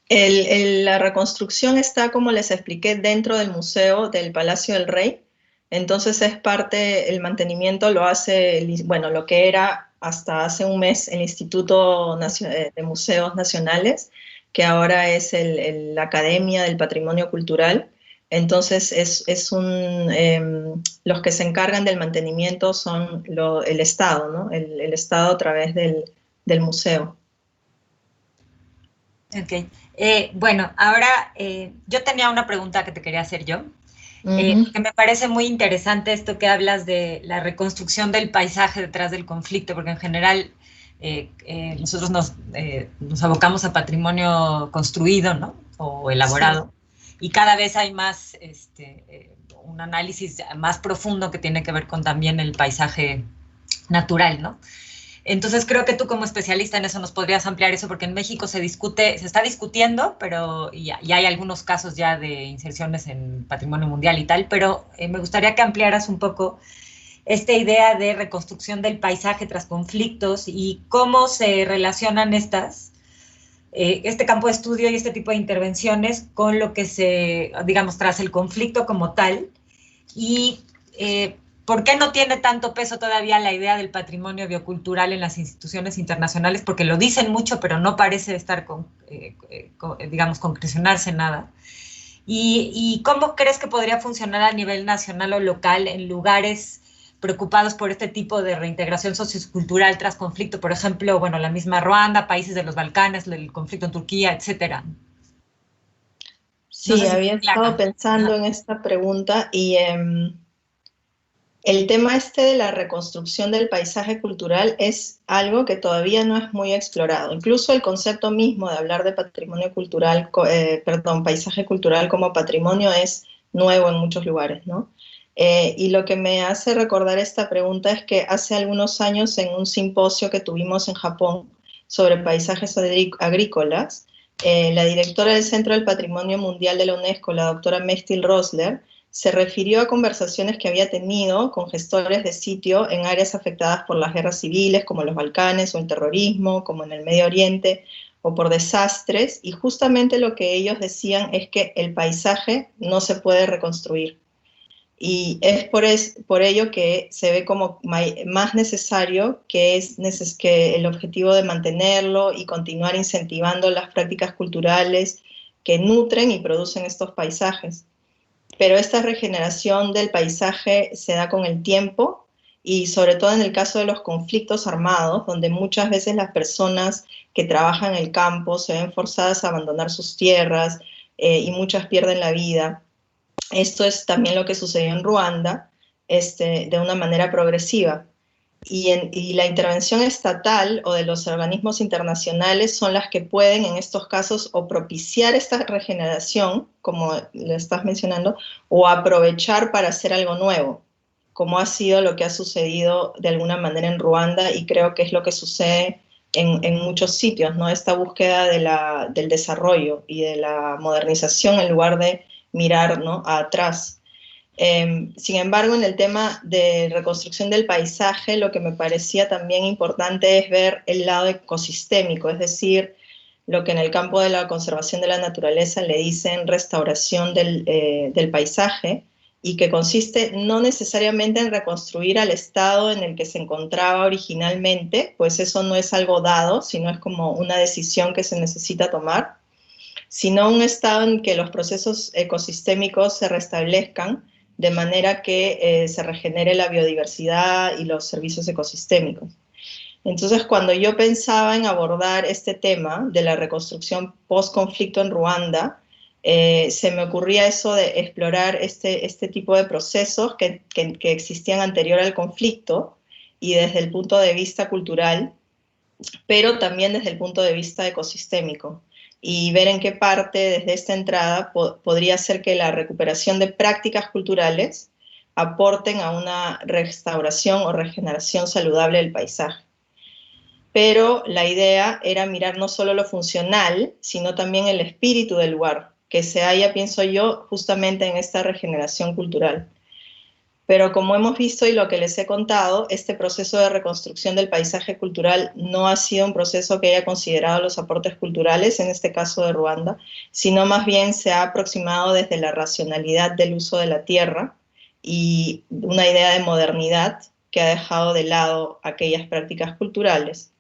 La reconstrucción está, como les expliqué, dentro del Museo del Palacio del Rey. Entonces es parte, el mantenimiento lo hace, bueno, lo que era hasta hace un mes el Instituto de Museos Nacionales, que ahora es la Academia del Patrimonio Cultural. Entonces los que se encargan del mantenimiento son el Estado, ¿no? El Estado a través del museo. Ok. Bueno, ahora yo tenía una pregunta que te quería hacer yo, que me parece muy interesante esto que hablas de la reconstrucción del paisaje detrás del conflicto, porque en general nosotros nos abocamos a patrimonio construido, ¿no? O elaborado, sí. Y cada vez hay más, un análisis más profundo que tiene que ver con también el paisaje natural, ¿no? Entonces creo que tú como especialista en eso nos podrías ampliar eso, porque en México se está discutiendo, pero y hay algunos casos ya de inserciones en patrimonio mundial y tal, pero me gustaría que ampliaras un poco esta idea de reconstrucción del paisaje tras conflictos y cómo se relacionan este campo de estudio y este tipo de intervenciones con lo que digamos, tras el conflicto como tal, y ¿por qué no tiene tanto peso todavía la idea del patrimonio biocultural en las instituciones internacionales? Porque lo dicen mucho, pero no parece estar, digamos, concrecionarse nada. ¿Y cómo crees que podría funcionar a nivel nacional o local en lugares preocupados por este tipo de reintegración sociocultural tras conflicto? Por ejemplo, bueno, la misma Ruanda, países de los Balcanes, el conflicto en Turquía, etcétera. Sí, no sé si había estado pensando en esta pregunta y el tema de la reconstrucción del paisaje cultural es algo que todavía no es muy explorado. Incluso el concepto mismo de hablar de patrimonio cultural, paisaje cultural como patrimonio es nuevo en muchos lugares, ¿no? Y lo que me hace recordar esta pregunta es que hace algunos años en un simposio que tuvimos en Japón sobre paisajes agrícolas, la directora del Centro del Patrimonio Mundial de la UNESCO, la doctora Mestil Rosler, se refirió a conversaciones que había tenido con gestores de sitio en áreas afectadas por las guerras civiles, como los Balcanes, o el terrorismo, como en el Medio Oriente, o por desastres, y justamente lo que ellos decían es que el paisaje no se puede reconstruir. Y es por ello que se ve como más necesario que el objetivo de mantenerlo y continuar incentivando las prácticas culturales que nutren y producen estos paisajes. Pero esta regeneración del paisaje se da con el tiempo y sobre todo en el caso de los conflictos armados, donde muchas veces las personas que trabajan en el campo se ven forzadas a abandonar sus tierras y muchas pierden la vida. Esto es también lo que sucedió en Ruanda, de una manera progresiva. Y la intervención estatal o de los organismos internacionales son las que pueden en estos casos o propiciar esta regeneración, como lo estás mencionando, o aprovechar para hacer algo nuevo, como ha sido lo que ha sucedido de alguna manera en Ruanda, y creo que es lo que sucede en muchos sitios, ¿no? Esta búsqueda del desarrollo y de la modernización en lugar de mirar, ¿no?, atrás. Sin embargo, en el tema de reconstrucción del paisaje, lo que me parecía también importante es ver el lado ecosistémico, es decir, lo que en el campo de la conservación de la naturaleza le dicen restauración del paisaje, y que consiste no necesariamente en reconstruir al estado en el que se encontraba originalmente, pues eso no es algo dado, sino es como una decisión que se necesita tomar, sino un estado en que los procesos ecosistémicos se restablezcan de manera que se regenere la biodiversidad y los servicios ecosistémicos. Entonces, cuando yo pensaba en abordar este tema de la reconstrucción post-conflicto en Ruanda, se me ocurría eso de explorar este tipo de procesos que existían anterior al conflicto y desde el punto de vista cultural, pero también desde el punto de vista ecosistémico, y ver en qué parte desde esta entrada podría ser que la recuperación de prácticas culturales aporten a una restauración o regeneración saludable del paisaje. Pero la idea era mirar no solo lo funcional, sino también el espíritu del lugar, que se halla, pienso yo, justamente en esta regeneración cultural. Pero como hemos visto y lo que les he contado, este proceso de reconstrucción del paisaje cultural no ha sido un proceso que haya considerado los aportes culturales, en este caso de Ruanda, sino más bien se ha aproximado desde la racionalidad del uso de la tierra y una idea de modernidad que ha dejado de lado aquellas prácticas culturales.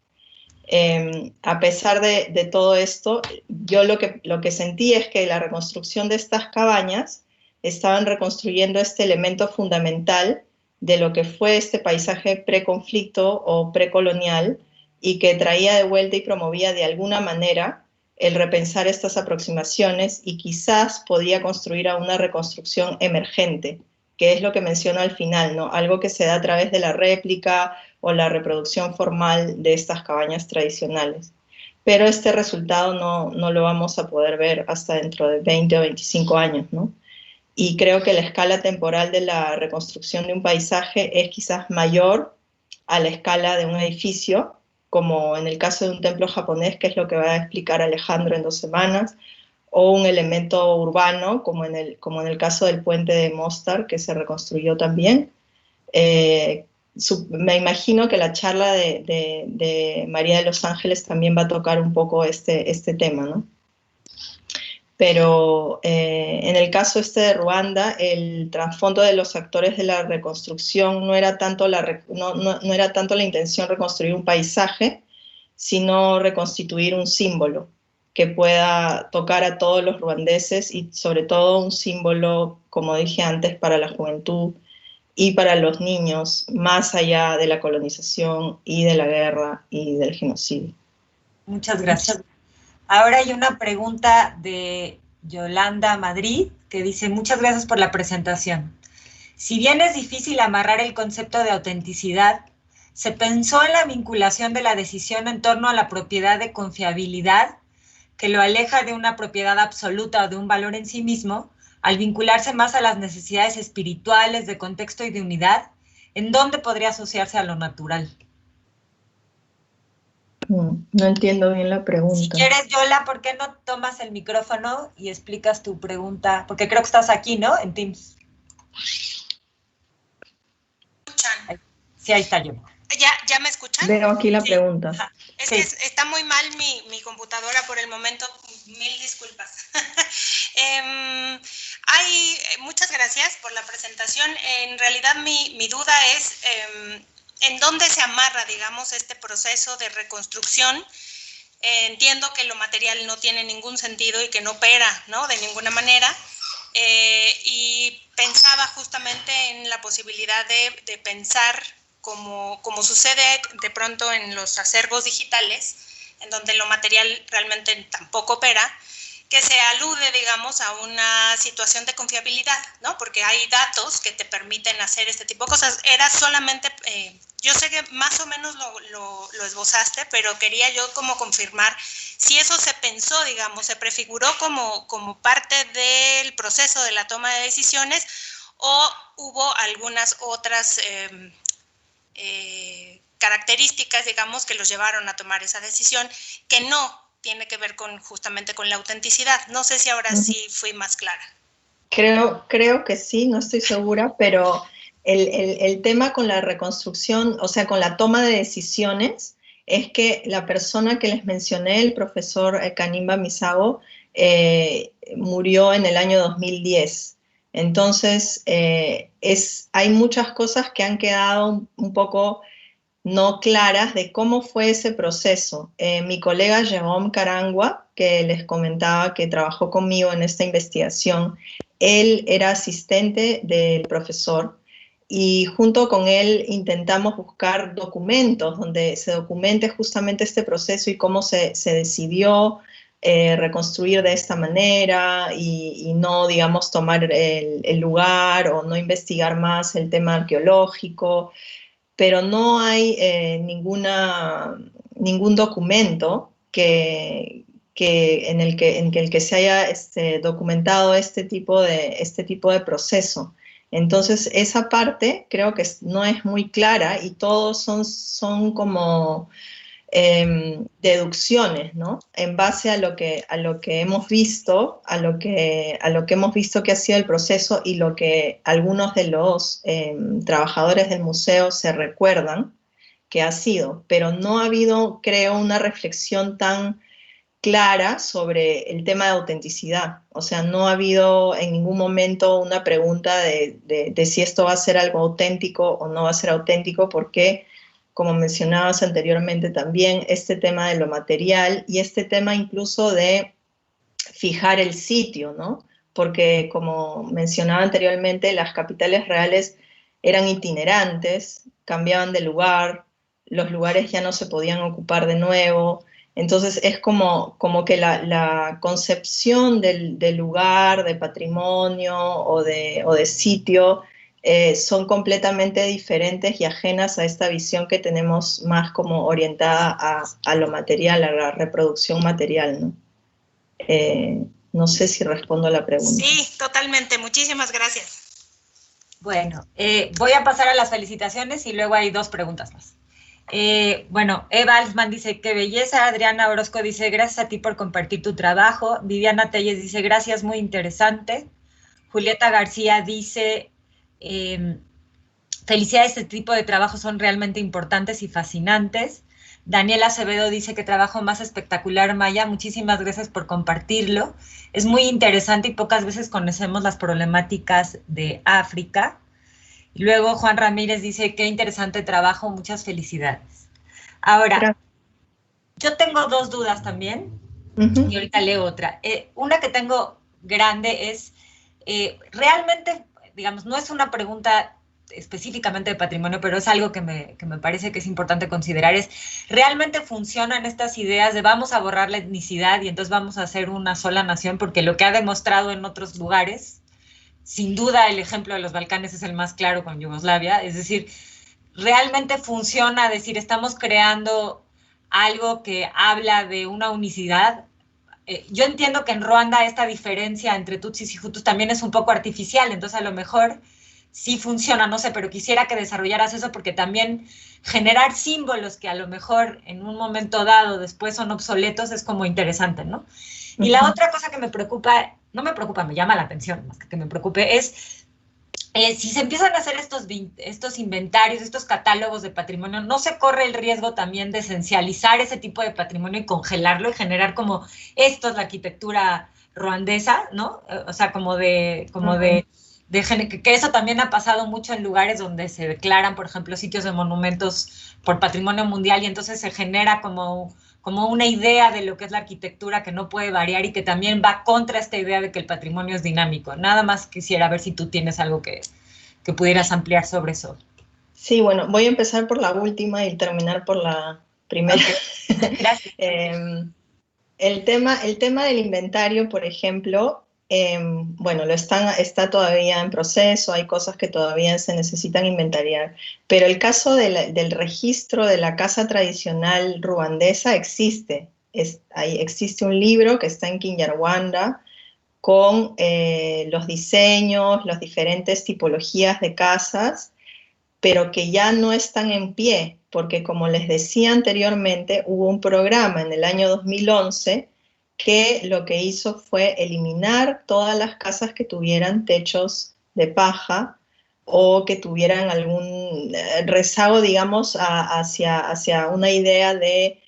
A pesar de todo esto, yo lo que sentí es que la reconstrucción de estas cabañas estaban reconstruyendo este elemento fundamental de lo que fue este paisaje preconflicto o precolonial, y que traía de vuelta y promovía de alguna manera el repensar estas aproximaciones, y quizás podía construir a una reconstrucción emergente, que es lo que menciono al final, ¿no? Algo que se da a través de la réplica o la reproducción formal de estas cabañas tradicionales. Pero este resultado no lo vamos a poder ver hasta dentro de 20 o 25 años, ¿no? Y creo que la escala temporal de la reconstrucción de un paisaje es quizás mayor a la escala de un edificio, como en el caso de un templo japonés, que es lo que va a explicar Alejandro en 2 semanas, o un elemento urbano, como en el caso del puente de Mostar, que se reconstruyó también. Me imagino que la charla de María de los Ángeles también va a tocar un poco este tema, ¿no? Pero en el caso de Ruanda, el trasfondo de los actores de la reconstrucción no era tanto no era tanto la intención de reconstruir un paisaje, sino reconstituir un símbolo que pueda tocar a todos los ruandeses, y sobre todo un símbolo, como dije antes, para la juventud y para los niños, más allá de la colonización y de la guerra y del genocidio. Muchas gracias. Ahora hay una pregunta de Yolanda Madrid que dice: muchas gracias por la presentación. Si bien es difícil amarrar el concepto de autenticidad, ¿se pensó en la vinculación de la decisión en torno a la propiedad de confiabilidad, que lo aleja de una propiedad absoluta o de un valor en sí mismo, al vincularse más a las necesidades espirituales, de contexto y de unidad? ¿En dónde podría asociarse a lo natural? No entiendo bien la pregunta. Si quieres, Yola, ¿por qué no tomas el micrófono y explicas tu pregunta? Porque creo que estás aquí, ¿no? En Teams. ¿Escuchan? Sí, ahí está Yola. ¿Ya me escuchan? Veo aquí la pregunta. Es que está muy mal mi computadora por el momento. Mil disculpas. Muchas gracias por la presentación. En realidad mi duda es en dónde se amarra, digamos, este proceso de reconstrucción. Entiendo que lo material no tiene ningún sentido y que no opera, ¿no?, de ninguna manera. Y pensaba justamente en la posibilidad de pensar como sucede de pronto en los acervos digitales, en donde lo material realmente tampoco opera, que se alude, digamos, a una situación de confiabilidad, ¿no? Porque hay datos que te permiten hacer este tipo de cosas. Era solamente, yo sé que más o menos lo esbozaste, pero quería yo como confirmar si eso se pensó, digamos, se prefiguró como parte del proceso de la toma de decisiones, o hubo algunas otras características, digamos, que los llevaron a tomar esa decisión, que no tiene que ver justamente con la autenticidad. No sé si ahora sí fui más clara. Creo que sí, no estoy segura, pero el tema con la reconstrucción, o sea, con la toma de decisiones, es que la persona que les mencioné, el profesor Kanimba Misago, murió en el año 2010. Entonces, hay muchas cosas que han quedado un poco no claras de cómo fue ese proceso. Mi colega Jerome Carangua, que les comentaba que trabajó conmigo en esta investigación, él era asistente del profesor y junto con él intentamos buscar documentos donde se documente justamente este proceso y cómo se decidió reconstruir de esta manera y no, digamos, tomar el lugar o no investigar más el tema arqueológico, pero no hay ningún documento en el que se haya documentado este tipo de proceso. Entonces, esa parte creo que no es muy clara y todos son como deducciones, ¿no? En base a lo que hemos visto, a lo que hemos visto que ha sido el proceso y lo que algunos de los trabajadores del museo se recuerdan que ha sido, pero no ha habido, creo, una reflexión tan clara sobre el tema de autenticidad. O sea, no ha habido en ningún momento una pregunta de si esto va a ser algo auténtico o no va a ser auténtico, porque, como mencionabas anteriormente también, este tema de lo material y este tema incluso de fijar el sitio, ¿no? Porque, como mencionaba anteriormente, las capitales reales eran itinerantes, cambiaban de lugar, los lugares ya no se podían ocupar de nuevo. Entonces es como que la concepción del lugar, de patrimonio o de sitio son completamente diferentes y ajenas a esta visión que tenemos más como orientada a lo material, a la reproducción material, ¿no? No sé si respondo a la pregunta. Sí, totalmente. Muchísimas gracias. Bueno, voy a pasar a las felicitaciones y luego hay 2 preguntas más. Bueno, Eva Alsman dice, qué belleza. Adriana Orozco dice, gracias a ti por compartir tu trabajo. Viviana Telles dice, gracias, muy interesante. Julieta García dice, felicidades, este tipo de trabajos son realmente importantes y fascinantes. Daniela Acevedo dice que trabajo más espectacular, Maya, muchísimas gracias por compartirlo. Es muy interesante y pocas veces conocemos las problemáticas de África. Y luego Juan Ramírez dice, qué interesante trabajo, muchas felicidades. Ahora, yo tengo 2 dudas también, y ahorita leo otra. Una que tengo grande es, realmente, digamos, no es una pregunta específicamente de patrimonio, pero es algo que me parece que es importante considerar, es, ¿realmente funcionan estas ideas de vamos a borrar la etnicidad y entonces vamos a hacer una sola nación? Porque lo que ha demostrado en otros lugares, sin duda el ejemplo de los Balcanes es el más claro con Yugoslavia, es decir, ¿realmente funciona decir estamos creando algo que habla de una unicidad? Yo entiendo que en Ruanda esta diferencia entre Tutsis y Hutus también es un poco artificial, entonces a lo mejor sí funciona, no sé, pero quisiera que desarrollaras eso porque también generar símbolos que a lo mejor en un momento dado después son obsoletos es como interesante, ¿no? Y la otra cosa que me preocupa, no me preocupa, me llama la atención, más que me preocupe, es si se empiezan a hacer estos inventarios, estos catálogos de patrimonio, ¿no se corre el riesgo también de esencializar ese tipo de patrimonio y congelarlo y generar como, esto es la arquitectura ruandesa, ¿no? O sea, que eso también ha pasado mucho en lugares donde se declaran, por ejemplo, sitios de monumentos por patrimonio mundial y entonces se genera como una idea de lo que es la arquitectura que no puede variar y que también va contra esta idea de que el patrimonio es dinámico. Nada más quisiera ver si tú tienes algo que pudieras ampliar sobre eso. Sí, bueno, voy a empezar por la última y terminar por la primera. Okay. Gracias. El tema del inventario, por ejemplo, bueno, está todavía en proceso, hay cosas que todavía se necesitan inventariar, pero el caso del registro de la casa tradicional ruandesa existe. Existe un libro que está en Kinyarwanda con los diseños, las diferentes tipologías de casas, pero que ya no están en pie, porque como les decía anteriormente, hubo un programa en el año 2011 que lo que hizo fue eliminar todas las casas que tuvieran techos de paja o que tuvieran algún rezago, digamos, hacia una idea de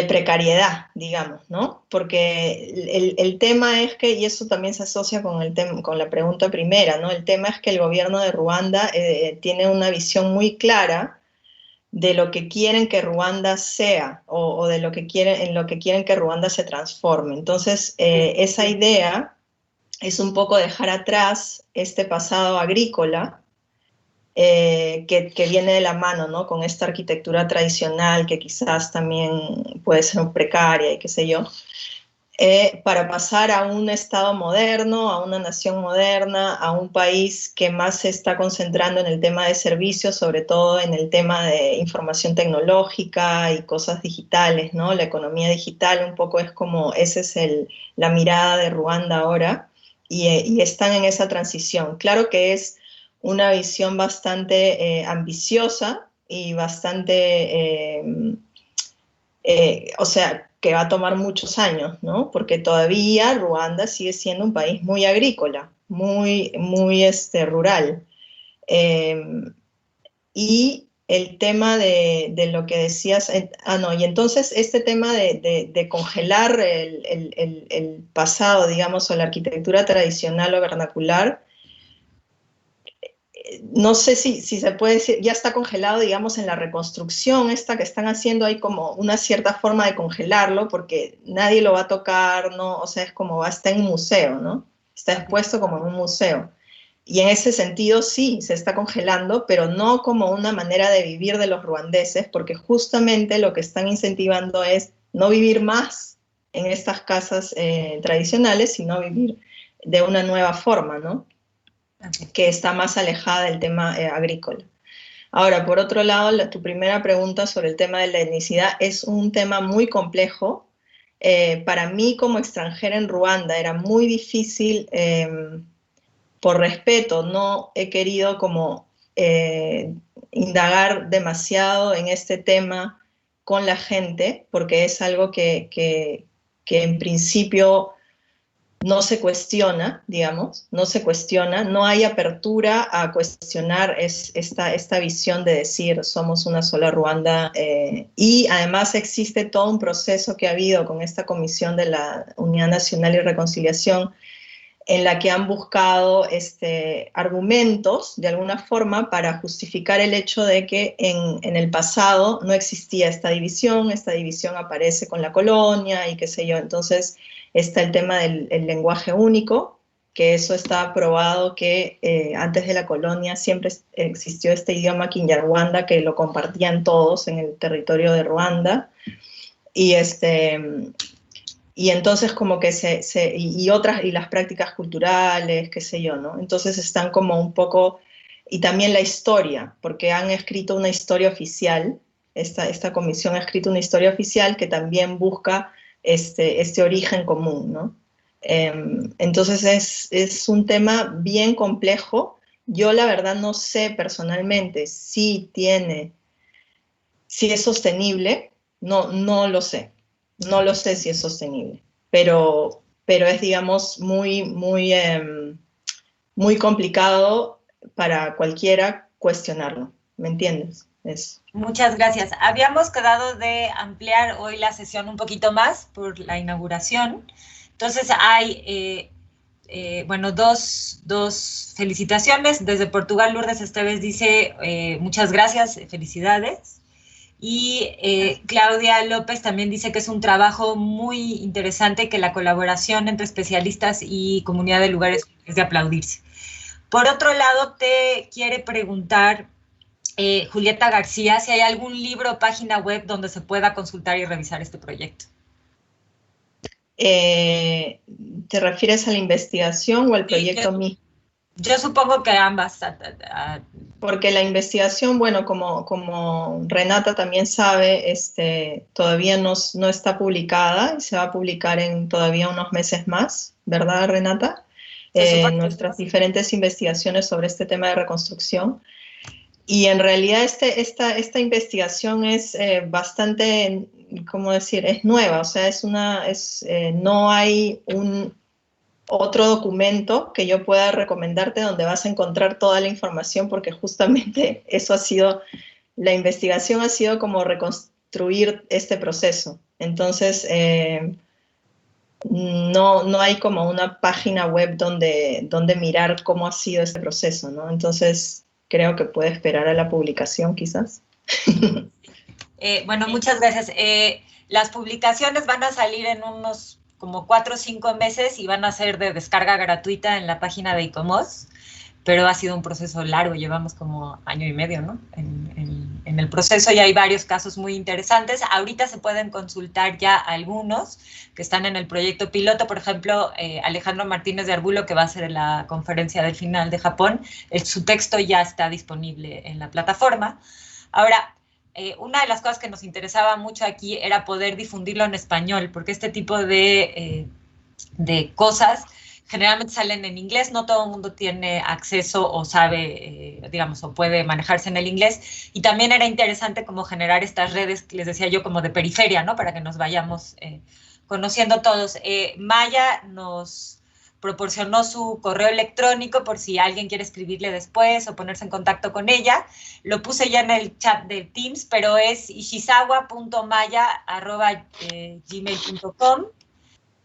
precariedad, digamos, ¿no? Porque el tema es que, y eso también se asocia con la pregunta primera, ¿no? El tema es que el gobierno de Ruanda tiene una visión muy clara de lo que quieren que Ruanda sea o de en lo que quieren que Ruanda se transforme. Entonces, esa idea es un poco dejar atrás este pasado agrícola que viene de la mano, ¿no? Con esta arquitectura tradicional que quizás también puede ser precaria y qué sé yo, para pasar a un Estado moderno, a una nación moderna, a un país que más se está concentrando en el tema de servicios, sobre todo en el tema de información tecnológica y cosas digitales, ¿no? La economía digital un poco es como, esa es la mirada de Ruanda ahora, y están en esa transición. Claro que es una visión bastante ambiciosa y bastante, o sea, que va a tomar muchos años, ¿no? Porque todavía Ruanda sigue siendo un país muy agrícola, muy rural. Y el tema de lo que decías, y entonces este tema de congelar el pasado, digamos, o la arquitectura tradicional o vernacular, no sé si se puede decir, ya está congelado, digamos, en la reconstrucción esta que están haciendo, hay como una cierta forma de congelarlo, porque nadie lo va a tocar, ¿no? O sea, es como está en un museo, ¿no? Está expuesto como en un museo. Y en ese sentido sí, se está congelando, pero no como una manera de vivir de los ruandeses, porque justamente lo que están incentivando es no vivir más en estas casas tradicionales, sino vivir de una nueva forma, ¿no? Que está más alejada del tema agrícola. Ahora, por otro lado, tu primera pregunta sobre el tema de la etnicidad es un tema muy complejo. Para mí, como extranjera en Ruanda, era muy difícil, por respeto, no he querido como indagar demasiado en este tema con la gente, porque es algo que en principio no se cuestiona, digamos, no se cuestiona, no hay apertura a cuestionar esta visión de decir somos una sola Ruanda, y además existe todo un proceso que ha habido con esta Comisión de la Unidad Nacional y Reconciliación en la que han buscado argumentos, de alguna forma, para justificar el hecho de que en el pasado no existía esta división aparece con la colonia y qué sé yo. Entonces está el tema del lenguaje único, que eso está probado que antes de la colonia siempre existió este idioma Kinyarwanda que lo compartían todos en el territorio de Ruanda, y entonces como que y las prácticas culturales, qué sé yo, ¿no? Entonces están como un poco, y también la historia, porque han escrito una historia oficial, esta comisión ha escrito una historia oficial que también busca este origen común, ¿no? Entonces es un tema bien complejo. Yo la verdad no sé personalmente si es sostenible, no lo sé. No lo sé si es sostenible, pero es, digamos, muy complicado para cualquiera cuestionarlo, ¿me entiendes? Muchas gracias. Habíamos quedado de ampliar hoy la sesión un poquito más por la inauguración. Entonces hay, bueno, dos felicitaciones. Desde Portugal, Lourdes Esteves dice muchas gracias, felicidades. Y Claudia López también dice que es un trabajo muy interesante, que la colaboración entre especialistas y comunidad de lugares es de aplaudirse. Por otro lado, te quiere preguntar Julieta García si hay algún libro o página web donde se pueda consultar y revisar este proyecto. ¿Te refieres a la investigación o al proyecto mismo? Yo supongo que ambas. Porque la investigación, bueno, como Renata también sabe, todavía no está publicada y se va a publicar en todavía unos meses más, ¿verdad, Renata? Nuestras diferentes investigaciones sobre este tema de reconstrucción. Y en realidad esta investigación es bastante, ¿cómo decir? Es nueva, o sea, no hay otro documento que yo pueda recomendarte donde vas a encontrar toda la información, porque justamente eso la investigación ha sido como reconstruir este proceso. Entonces, no hay como una página web donde mirar cómo ha sido este proceso, ¿no? Entonces, creo que puede esperar a la publicación, quizás. Bueno, muchas gracias. Las publicaciones van a salir en unos como 4 o 5 meses y van a ser de descarga gratuita en la página de ICOMOS, pero ha sido un proceso largo, llevamos como año y medio, ¿no? En el proceso y hay varios casos muy interesantes. Ahorita se pueden consultar ya algunos que están en el proyecto piloto, por ejemplo, Alejandro Martínez de Arbulo, que va a ser la conferencia del final de Japón, su texto ya está disponible en la plataforma. Ahora, una de las cosas que nos interesaba mucho aquí era poder difundirlo en español, porque este tipo de cosas generalmente salen en inglés, no todo el mundo tiene acceso o sabe, digamos, o puede manejarse en el inglés, y también era interesante como generar estas redes, que les decía yo, como de periferia, ¿no? Para que nos vayamos conociendo todos. Maya nos proporcionó su correo electrónico por si alguien quiere escribirle después o ponerse en contacto con ella. Lo puse ya en el chat de Teams, pero es ishizawa.maya@gmail.com.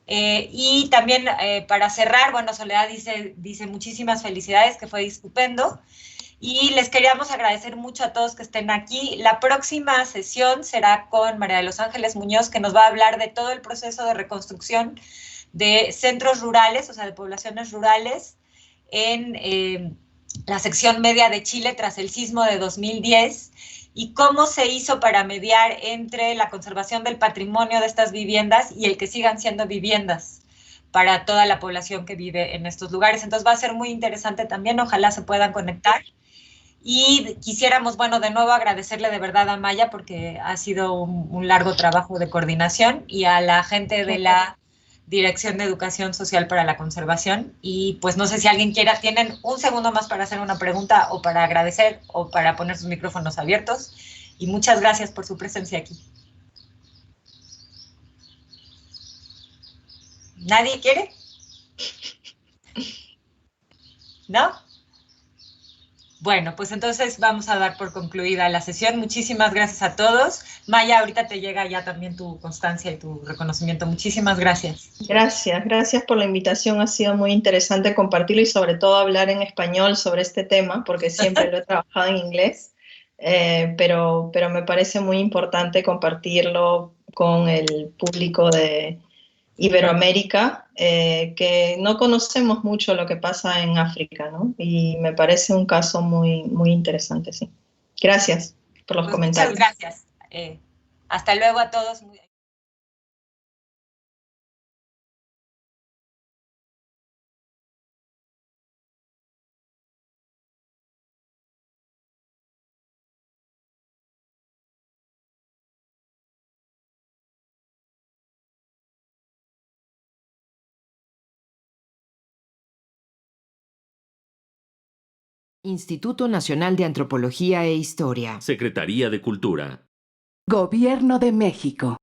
Y también para cerrar, bueno, Soledad dice muchísimas felicidades, que fue estupendo. Y les queríamos agradecer mucho a todos que estén aquí. La próxima sesión será con María de los Ángeles Muñoz, que nos va a hablar de todo el proceso de reconstrucción de centros rurales, o sea, de poblaciones rurales, en la sección media de Chile tras el sismo de 2010, y cómo se hizo para mediar entre la conservación del patrimonio de estas viviendas y el que sigan siendo viviendas para toda la población que vive en estos lugares. Entonces va a ser muy interesante también, ojalá se puedan conectar. Y quisiéramos, bueno, de nuevo agradecerle de verdad a Maya, porque ha sido un largo trabajo de coordinación, y a la gente de la Dirección de Educación Social para la Conservación. Y pues no sé si alguien quiera, tienen un segundo más para hacer una pregunta o para agradecer o para poner sus micrófonos abiertos. Y muchas gracias por su presencia aquí. ¿Nadie quiere? ¿No? Bueno, pues entonces vamos a dar por concluida la sesión. Muchísimas gracias a todos. Maya, ahorita te llega ya también tu constancia y tu reconocimiento. Muchísimas gracias. Gracias por la invitación. Ha sido muy interesante compartirlo y sobre todo hablar en español sobre este tema, porque siempre lo he trabajado en inglés, pero me parece muy importante compartirlo con el público de Iberoamérica, que no conocemos mucho lo que pasa en África, ¿no? Y me parece un caso muy, muy interesante, sí. Gracias por los comentarios. Muchas gracias. Hasta luego a todos. Instituto Nacional de Antropología e Historia. Secretaría de Cultura. Gobierno de México.